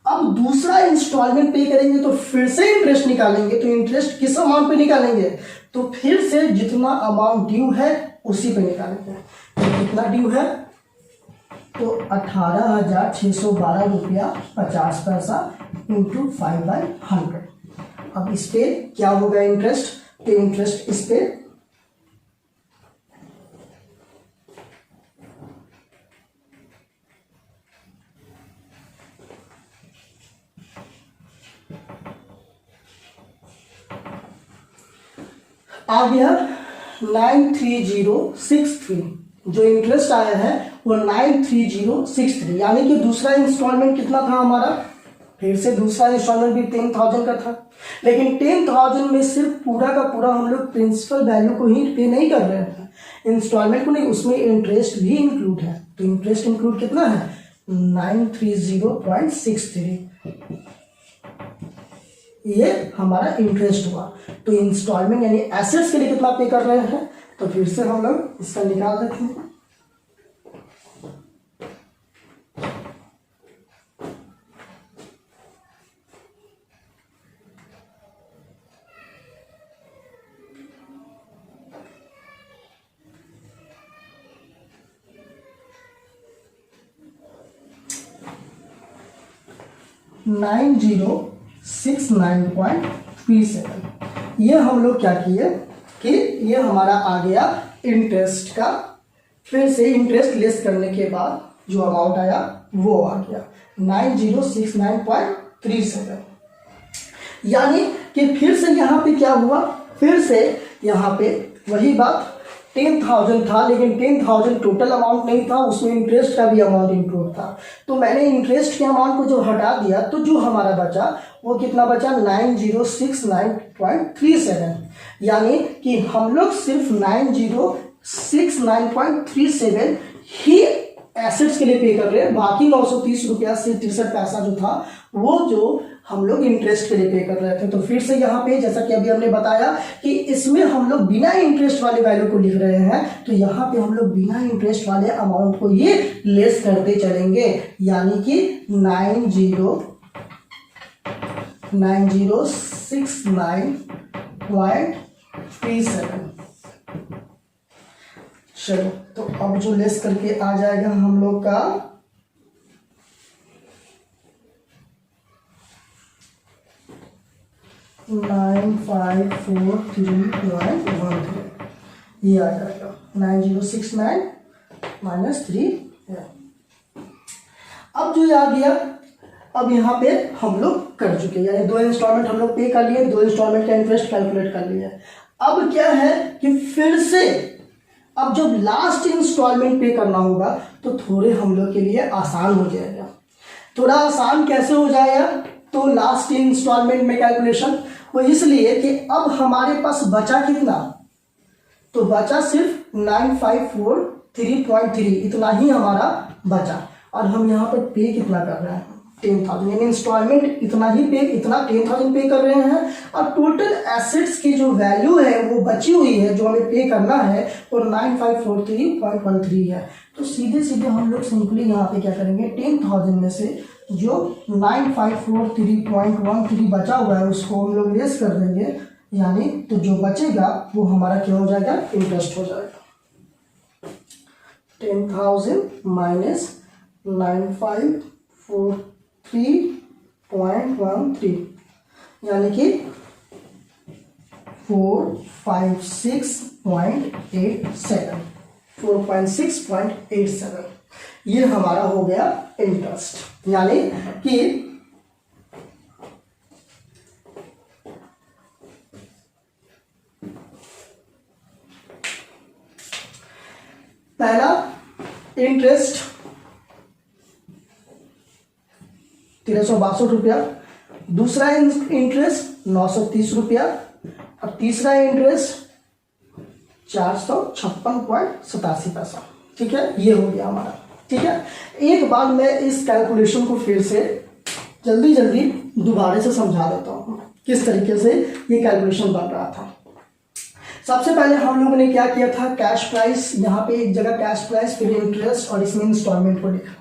अब दूसरा इंस्टॉलमेंट पे करेंगे तो फिर से इंटरेस्ट निकालेंगे, तो इंटरेस्ट किस अमाउंट पे निकालेंगे, तो फिर से जितना अमाउंट ड्यू है उसी पे निकालेंगे। तो कितना ड्यू है, तो 18,612 रुपया 50 पैसा इंटू 5/100। अब इस पे क्या होगा इंटरेस्ट, तो इंटरेस्ट इस पे आ गया 93063, जो इंटरेस्ट आया है वो 93063, यानी कि दूसरा इंस्टॉलमेंट कितना था हमारा, फिर से दूसरा इंस्टॉलमेंट भी 10,000 का था, लेकिन 10,000 में सिर्फ पूरा का पूरा हम लोग प्रिंसिपल वैल्यू को ही पे नहीं कर रहे हैं, इंस्टॉलमेंट को नहीं, उसमें इंटरेस्ट भी इंक्लूड है। तो इंटरेस्ट इंक्लूड कितना है, 930.63, ये हमारा इंटरेस्ट हुआ। तो इंस्टॉलमेंट यानी एसेट्स के लिए कितना पे कर रहे हैं, तो फिर से हम लोग इसका निकाल देते हैं। $9069.37, ये हम लोग क्या किए कि ये हमारा आ गया इंटरेस्ट का, फिर से इंटरेस्ट लेस करने के बाद जो अमाउंट आया वो आ गया 9069.37, यानी कि फिर से यहाँ पे क्या हुआ, फिर से यहाँ पे वही बात 10,000 था, लेकिन 10,000 टोटल अमाउंट नहीं था, उसमें इंटरेस्ट का भी अमाउंट इंक्लूड था, तो मैंने इंटरेस्ट के अमाउंट को जो हटा दिया, तो जो हमारा बचा वो कितना बचा 9069.37, यानी कि हम लोग सिर्फ 9069.37 ही एसेट्स के लिए पे कर रहे हैं, बाकी 930 रुपया से 63 पैसा जो था वो जो हम लोग इंटरेस्ट के लिए पे कर रहे थे। तो फिर से यहाँ पे जैसा कि अभी हमने बताया कि इसमें हम लोग बिना इंटरेस्ट वाले वैल्यू को लिख रहे हैं, तो यहाँ पे हम लोग बिना इंटरेस्ट वाले अमाउंट को ये लेस करते चलेंगे, यानी कि 9069.37। चलो, तो अब जो लेस करके आ जाएगा हम लोग का 9543.13, ये आ जाएगा 9069 - 3। अब जो आ गया, अब यहाँ पे हम लोग कर चुके हैं, यानी 2 इंस्टॉलमेंट हम लोग पे कर लिए, 2 इंस्टॉलमेंट का इंटरेस्ट कैलकुलेट कर लिया। अब क्या है कि फिर से अब जब लास्ट इंस्टॉलमेंट पे करना होगा तो थोड़े हम लोग के लिए आसान हो जाएगा। थोड़ा आसान कैसे हो जाएगा, तो लास्ट इंस्टॉलमेंट में कैलकुलेशन वो इसलिए कि अब हमारे पास बचा कितना, तो बचा सिर्फ 9543.3, इतना ही हमारा बचा, और हम यहाँ पर पे कितना कर रहे हैं 10,000, यानी इंस्टॉलमेंट इतना ही पे, इतना 10,000 पे कर रहे हैं। और टोटल एसेट्स की जो वैल्यू है वो बची हुई है जो हमें पे करना है वो 9543.13 है। तो सीधे सीधे हम लोग सिंपली यहाँ पे क्या करेंगे 10,000 में से जो 9543.13 बचा हुआ है उसको हम लोग लेस कर देंगे, यानी तो जो बचेगा वो हमारा क्या हो जाएगा इंटरेस्ट हो जाएगा। 10,000 माइनस 9543.13 यानी कि 456.87 ये हमारा हो गया इंटरेस्ट। यानी कि पहला इंटरेस्ट 1362 रुपया, दूसरा इंटरेस्ट 930 रुपया और तीसरा इंटरेस्ट 456.87 पैसा। ठीक है, ये हो गया हमारा। ठीक है, एक बार मैं इस कैलकुलेशन को फिर से जल्दी दोबारा से समझा देता हूँ किस तरीके से ये कैलकुलेशन बन रहा था। सबसे पहले हम लोगों ने क्या किया था, कैश प्राइस, यहाँ पे एक जगह कैश प्राइस, फिर इंटरेस्ट और इसमें इंस्टॉलमेंट को लिखा।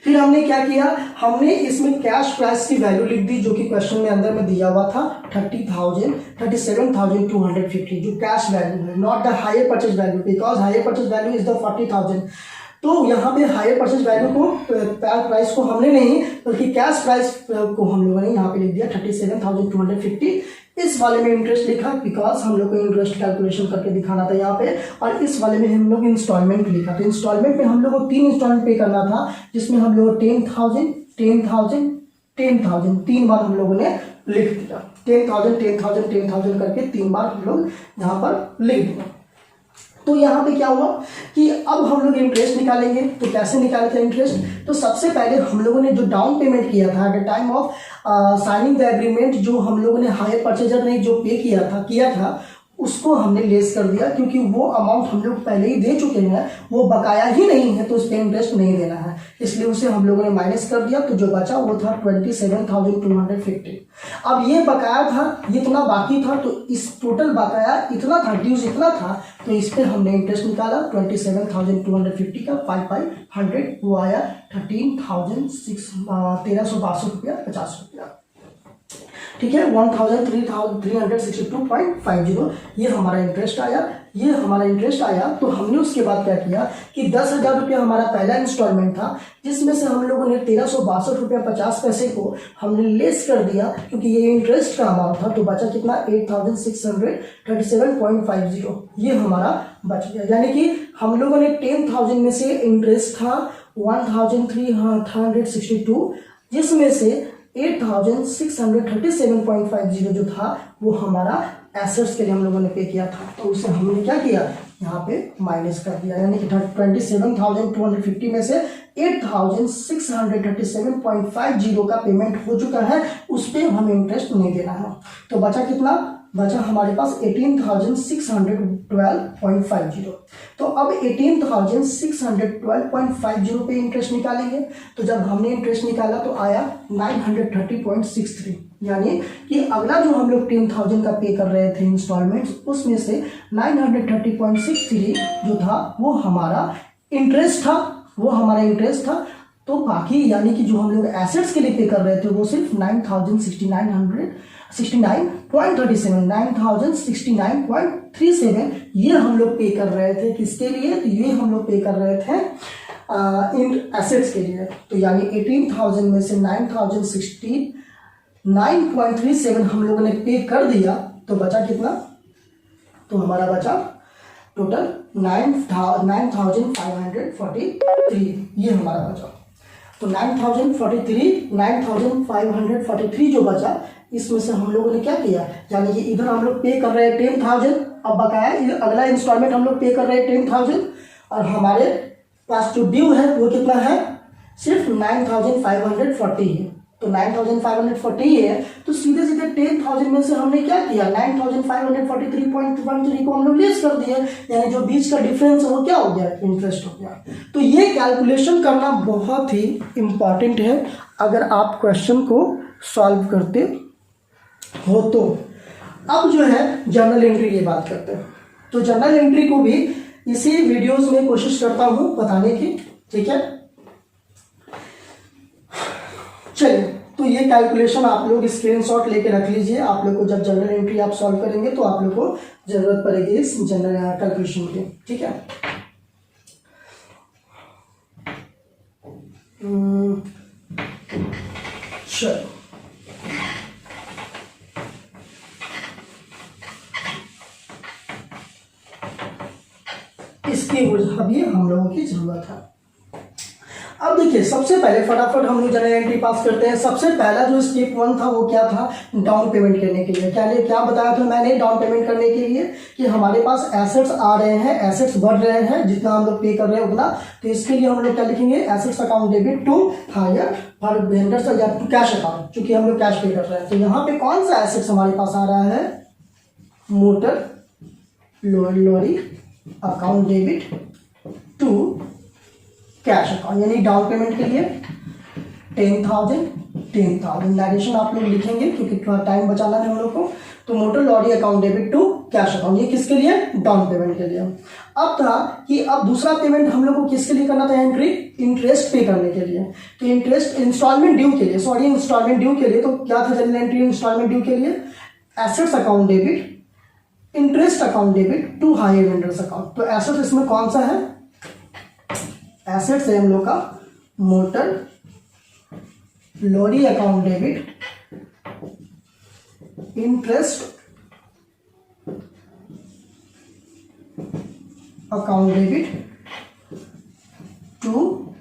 फिर हमने क्या किया, हमने इसमें कैश प्राइस की वैल्यू लिख दी जो कि क्वेश्चन में अंदर में दिया हुआ था 37,250 जो कैश वैल्यू है, not the hire purchase value, because hire purchase value is the 40,000। तो यहाँ पे हायर परचेज वैल्यू को प्राइस को हमने नहीं बल्कि कैश प्राइस को हम लोगों ने यहाँ पे लिख दिया 37,250। इस वाले में इंटरेस्ट लिखा बिकॉज हम लोग को इंटरेस्ट कैलकुलेशन करके दिखाना था यहाँ पे, और इस वाले में हम लोग इंस्टॉलमेंट लिखा। तो इंस्टॉलमेंट में हम लोग को 3 इंस्टॉलमेंट पे करना था जिसमें हम लोग 10,000 3 बार हम लोगों ने लिख दिया। 10,000 करके 3 बार हम लोग यहाँ पर लिख दिया। तो यहाँ पे क्या हुआ कि अब हम लोग इंटरेस्ट निकालेंगे। तो कैसे निकाले थे इंटरेस्ट, तो सबसे पहले हम लोगों ने जो डाउन पेमेंट किया था eight the time of signing the agreement, जो हम लोगों ने हायर परचेजर ने जो पे किया था उसको हमने लेस कर दिया, क्योंकि वो अमाउंट हम लोग पहले ही दे चुके हैं, वो बकाया ही नहीं है तो उस पर इंटरेस्ट नहीं देना है, इसलिए उसे हम लोगों ने माइनस कर दिया। तो जो बचा वो था 27,250। अब ये बकाया था, इतना बाकी था, तो इस टोटल बकाया इतना था, ड्यूज इतना था, तो इस पर हमने इंटरेस्ट निकाला 27,250 का 5/100 वो आया 13,62 रुपया 50 रुपया। ठीक है, 1,362.50 ये हमारा इंटरेस्ट आया। तो हमने उसके बाद क्या किया कि 10,000 रुपया हमारा पहला इंस्टॉलमेंट था, जिसमें से हम लोगों ने 1362 रुपया 50 पैसे को हमने लेस कर दिया, क्योंकि ये इंटरेस्ट का अमाउंट था। तो बचा कितना 8,637.50 ये हमारा बच गया। यानी कि हम लोगों ने 10,000 में से इंटरेस्ट था 1,362, जिसमें से 8,637.50 जो था वो हमारा एसेट्स के लिए हम लोगों ने पे किया था। तो उसे हमने क्या किया यहाँ पे माइनस कर दिया, यानी कि 27,250 में से 8,637.50 का पेमेंट हो चुका है, उस पर हमें इंटरेस्ट नहीं देना है। तो बचा कितना, बचा हमारे पास 18,612.50। तो अब 18,612.50 पे इंटरेस्ट निकालेंगे। तो जब हमने इंटरेस्ट निकाला तो आया 930.63, यानी कि अगला जो हम लोग 10,000 का पे कर रहे थे इंस्टॉलमेंट्स, उसमें से 930.63 जो था वो हमारा इंटरेस्ट था। तो बाकी यानी कि जो हम लोग एसेट्स के लिए पे कर रहे थे वो सिर्फ 9,069.37 ये हम लोग पे कर रहे थे। किसके लिए, तो ये हम लोग पे कर रहे थे इन एसेट्स के लिए। तो यानी 18,000 में से 9,069.37 हम लोगों ने पे कर दिया। तो बचा कितना, तो हमारा बचा टोटल 9,543 ये हमारा बचा। तो 9,543 जो बचा, इसमें से हम लोगों ने क्या किया, यानी कि इधर हम लोग पे कर रहे हैं 10,000, अब बकाया अगला इंस्टॉलमेंट हम लोग पे कर रहे हैं 10,000, और हमारे पास जो ड्यू है वो कितना है, सिर्फ 9,540 है। तो 9540 है, तो सीधे सीधे 10,000 में से हमने क्या किया, 9543.13 को हम लोग लेस कर दिए, यानी जो बीच का डिफरेंस है वो क्या हो गया, इंटरेस्ट हो गया। तो ये कैलकुलेशन करना बहुत ही इंपॉर्टेंट है अगर आप क्वेश्चन को सॉल्व करते हो तो। अब जो है जर्नल एंट्री की बात करते हैं, तो जर्नल एंट्री को भी इसी वीडियोस में कोशिश करता हूं बताने की, ठीक है। चलिए, तो ये कैलकुलेशन आप लोग स्क्रीनशॉट लेके रख लीजिए, आप लोग को जब जनरल एंट्री आप सॉल्व करेंगे तो आप लोग को जरूरत पड़ेगी इस जनरल कैलकुलेशन की, ठीक है। चलो, इसकी अभी हम लोगों की जरूरत है। अब देखिए, सबसे पहले फटाफट हम लोग जनरल एंट्री पास करते हैं। सबसे पहला जो स्टेप 1 था वो क्या था, डाउन पेमेंट करने के लिए। क्या बताया था मैंने डाउन पेमेंट करने के लिए, कि हमारे पास एसेट्स आ रहे हैं, एसेट्स बढ़ रहे हैं, जितना हम लोग पे कर रहे हैं उतना। तो इसके लिए हम लोग क्या लिखेंगे, assets account debit to hire for vendors या टू कैश अकाउंट, क्योंकि हम लोग कैश पे कर रहे हैं। तो यहाँ पे कौन सा एसेट्स हमारे पास आ रहा है, motor lorry account debit to cash account, यानी डाउन पेमेंट के लिए 10,000 नरेशन आप लोग लिखेंगे क्योंकि थोड़ा टाइम बचाना है हम लोग को। तो motor lorry account debit to cash account, ये किसके लिए, डाउन पेमेंट के लिए। अब था कि अब दूसरा पेमेंट हम लोग को किसके लिए करना था, एंट्री इंटरेस्ट पे करने के लिए। तो इंटरेस्ट इंस्टॉलमेंट ड्यू के लिए, इंस्टॉलमेंट ड्यू के लिए, तो क्या था जनरल एंट्री इंस्टॉलमेंट ड्यू के लिए, assets account debit interest account debit to hire vendors account. तो एसेट्स इसमें कौन सा है, एसेट्स है हम लोग का motor lorry account debit interest account debit to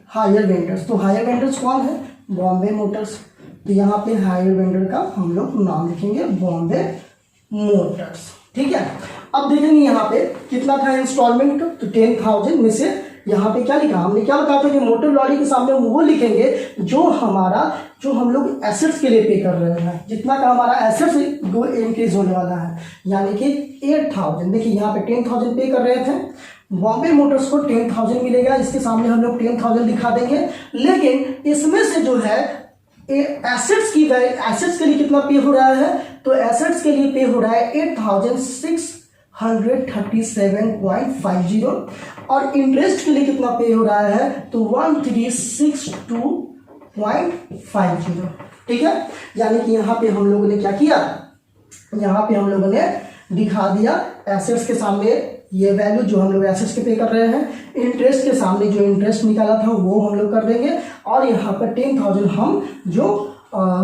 hire vendors. तो हायर वेंडर्स कौन है, बॉम्बे मोटर्स। तो यहाँ पे हायर वेंडर का हम लोग नाम लिखेंगे बॉम्बे मोटर्स, ठीक है। अब देखेंगे यहाँ पे कितना था इंस्टॉलमेंट, तो 10,000 में से यहाँ पे क्या लिखा, हमने क्या बताया था कि मोटर लॉरी के सामने वो लिखेंगे जो हम लोग एसेट्स के लिए पे कर रहे हैं, जितना का हमारा एसेट्स वो इंक्रीज होने वाला है, यानी कि 8,000। देखिए यहाँ पे 10,000 पे कर रहे थे, बॉम्बे मोटर्स को 10,000 मिलेगा, इसके सामने हम लोग 10,000 दिखा देंगे। लेकिन इसमें से जो है एसेट्स के लिए कितना पे हो रहा है, तो एसेट्स के लिए पे हो रहा है 8,637.50 और इंटरेस्ट के लिए कितना पे हो रहा है, तो 1,362.50, ठीक है। यानी कि यहाँ पे हम लोगों ने क्या किया, यहाँ पे हम लोगों ने दिखा दिया एसेट्स के सामने ये वैल्यू जो हम लोग एसेट्स के पे कर रहे हैं, इंटरेस्ट के सामने जो इंटरेस्ट निकाला था वो हम लोग कर देंगे, और यहाँ पर 10,000 हम जो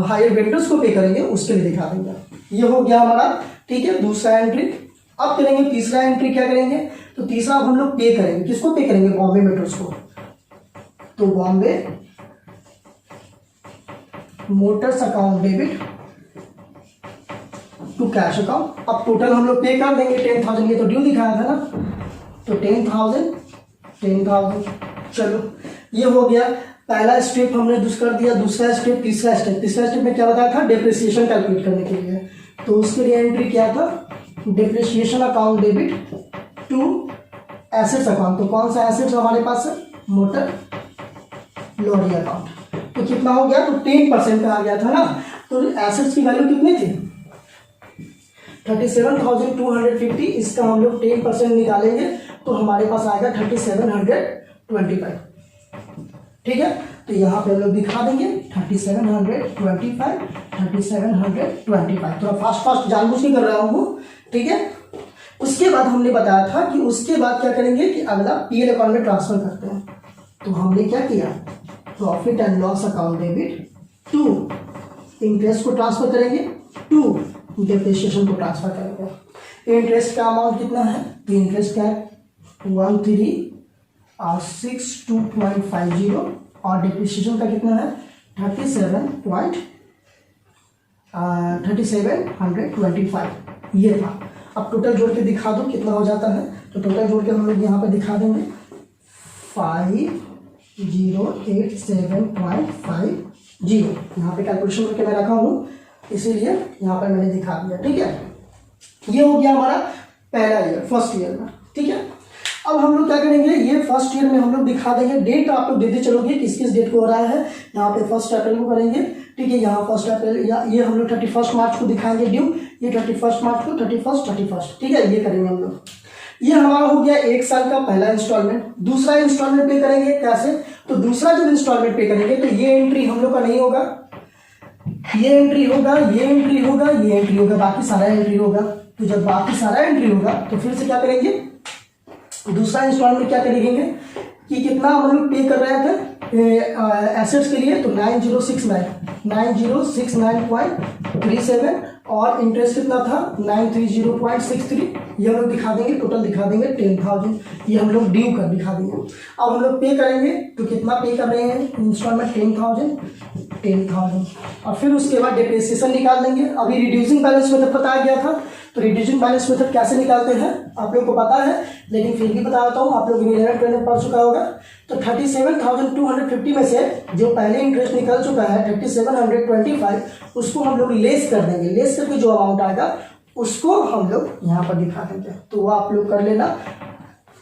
हायर वेंडर्स को पे करेंगे उसके लिए दिखा देंगे। ये हो गया हमारा, ठीक है, दूसरा एंट्री। अब करेंगे तीसरा एंट्री, क्या करेंगे, तो तीसरा हम लोग पे करेंगे, किसको पे करेंगे, बॉम्बे मोटर्स को। तो Bombay motors account debit to cash account. अब टोटल हम लोग पे कर देंगे 10,000, ये तो ड्यू दिखाया था ना, तो 10,000। चलो, ये हो गया पहला स्टेप हमने कर दिया। दूसरा स्टेप, तीसरा स्टेप में क्या बताया था, डेप्रिसिएशन कैलकुलेट करने के लिए। तो उसके लिए एंट्री क्या था, depreciation account debit to assets account. तो कौन सा एसेट्स हमारे पास है, मोटर लॉरी अकाउंट। तो कितना हो गया, तो 10% पे आ गया था ना। तो एसेट्स की वैल्यू कितनी थी, 37,250। इसका हम लोग 10% निकालेंगे तो हमारे पास आएगा 3,725, ठीक है। तो यहाँ पे हम लोग दिखा देंगे 3,725। थोड़ा फास्ट जानबूझ के कर रहा हूँ, ठीक है। उसके बाद हमने बताया था कि उसके बाद क्या करेंगे कि अगला पीएल अकाउंट में ट्रांसफर करते हैं। तो हमने क्या किया, profit and loss account debit to interest को ट्रांसफर करेंगे, टू डेप्रिसिएशन को ट्रांसफर करेंगे। इंटरेस्ट का अमाउंट कितना है, तो इंटरेस्ट का 1,362.50 और डेप्रिसिएशन का कितना है 3,725 ये था। अब टोटल जोड़ के दिखा दो कितना हो जाता है, तो टोटल जोड़ के हम लोग यहाँ पे दिखा देंगे 5 087.50 यहाँ पे कैलकुलेशन करके मैं रखा हूँ, इसीलिए यहाँ पर मैंने दिखा दिया। ठीक है, ये हो गया हमारा पहला ईयर, फर्स्ट ईयर में। ठीक है, अब हम लोग क्या करेंगे, ये फर्स्ट ईयर में हम लोग दिखा देंगे। डेट आप लोग देते चलोगे किस किस डेट को हो रहा है। यहाँ पे 1 अप्रैल को करेंगे। ठीक है, यहाँ 1 अप्रैल, या ये हम लोग 31 मार्च को दिखाएंगे ड्यू, ये 31 मार्च को, 31। ठीक है, ये करेंगे हम लोग। ये हमारा हो गया 1 साल का पहला इंस्टॉलमेंट। दूसरा इंस्टॉलमेंट पे करेंगे कैसे, तो दूसरा जब इंस्टॉलमेंट पे करेंगे तो ये एंट्री हम लोग का नहीं होगा, ये एंट्री होगा, ये एंट्री होगा, ये एंट्री होगा, बाकी सारा एंट्री होगा। तो जब बाकी सारा एंट्री होगा तो फिर से क्या करेंगे, दूसरा इंस्टॉलमेंट क्या करेंगे कि कितना हम लोग पे कर रहे थे एसेट्स के लिए, तो 9069.37 और इंटरेस्ट कितना था 930.63, ये हम लोग दिखा देंगे, टोटल दिखा देंगे 10,000, ये हम लोग ड्यू कर दिखा देंगे। अब हम लोग पे करेंगे तो कितना पे कर रहे हैं इंस्टॉलमेंट 10,000 और फिर उसके बाद डिप्रिसिएशन निकाल देंगे। अभी रिड्यूसिंग बैलेंस मेथड बताया गया था, तो रिड्यूसिंग बैलेंस मेथड कैसे निकालते हैं आप लोग को पता है, लेकिन फिर भी बता देता हूँ, आप लोग 11 पढ़ चुका होगा। तो 37,250 में से जो पहले इंटरेस्ट निकल चुका है 3725, उसको हम लोग लेस कर देंगे। लेस करके जो अमाउंट आएगा उसको हम लोग यहाँ पर दिखा देंगे। तो वो आप लोग कर लेना,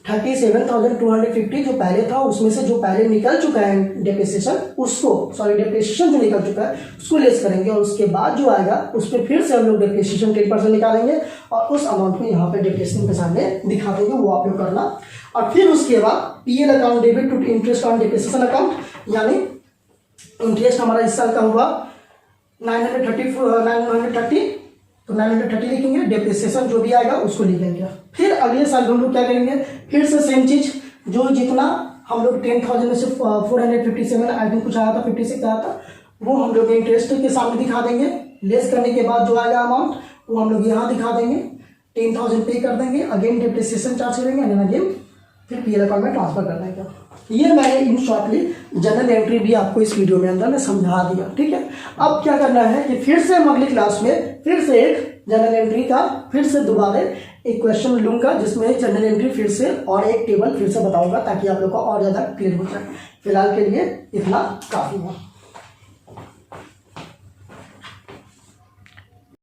37,250 जो पहले था उसमें से जो पहले निकल चुका है डिप्रिसिएशन, उसको डिप्रिसिएशन जो निकल चुका है उसको लेस करेंगे और उसके बाद जो आएगा उस पर फिर से हम लोग डिप्रिसिएशन 10% निकालेंगे और उस अमाउंट को यहाँ पे डिप्रिसिएशन के सामने दिखा देंगे, वो आप लोग करना। और फिर उसके बाद PL account debit to interest on depreciation account, यानी इंटरेस्ट हमारा इस साल का हुआ 930, तो 930 लिखेंगे, डिप्रिसिएशन जो भी आएगा उसको लिखेंगे। फिर अगले साल हम लोग क्या करेंगे, फिर से सेम चीज, जो जितना हम लोग 10,000 में से 457 आई थिंक कुछ आया था, 56 आया था, वो हम लोग इंटरेस्ट के सामने दिखा देंगे। लेस करने के बाद जो आएगा अमाउंट वो हम लोग यहाँ दिखा देंगे, 10,000 पे कर देंगे, अगेन डिप्रिसिएशन चार्ज करेंगे एंड अगेन फिर पीएल अकाउंट में ट्रांसफर कर देंगे। ये मैंने इन शॉर्टली जनरल एंट्री भी आपको इस वीडियो में अंदर में समझा दिया। ठीक है, अब क्या करना है कि फिर से हम अगली क्लास में फिर से एक जनरल एंट्री का फिर से दोबारा एक क्वेश्चन लूंगा, जिसमें जनरल एंट्री फिर से और एक टेबल फिर से बताऊंगा, ताकि आप लोग को और ज़्यादा क्लियर हो जाए। फिलहाल के लिए इतना काफ़ी है।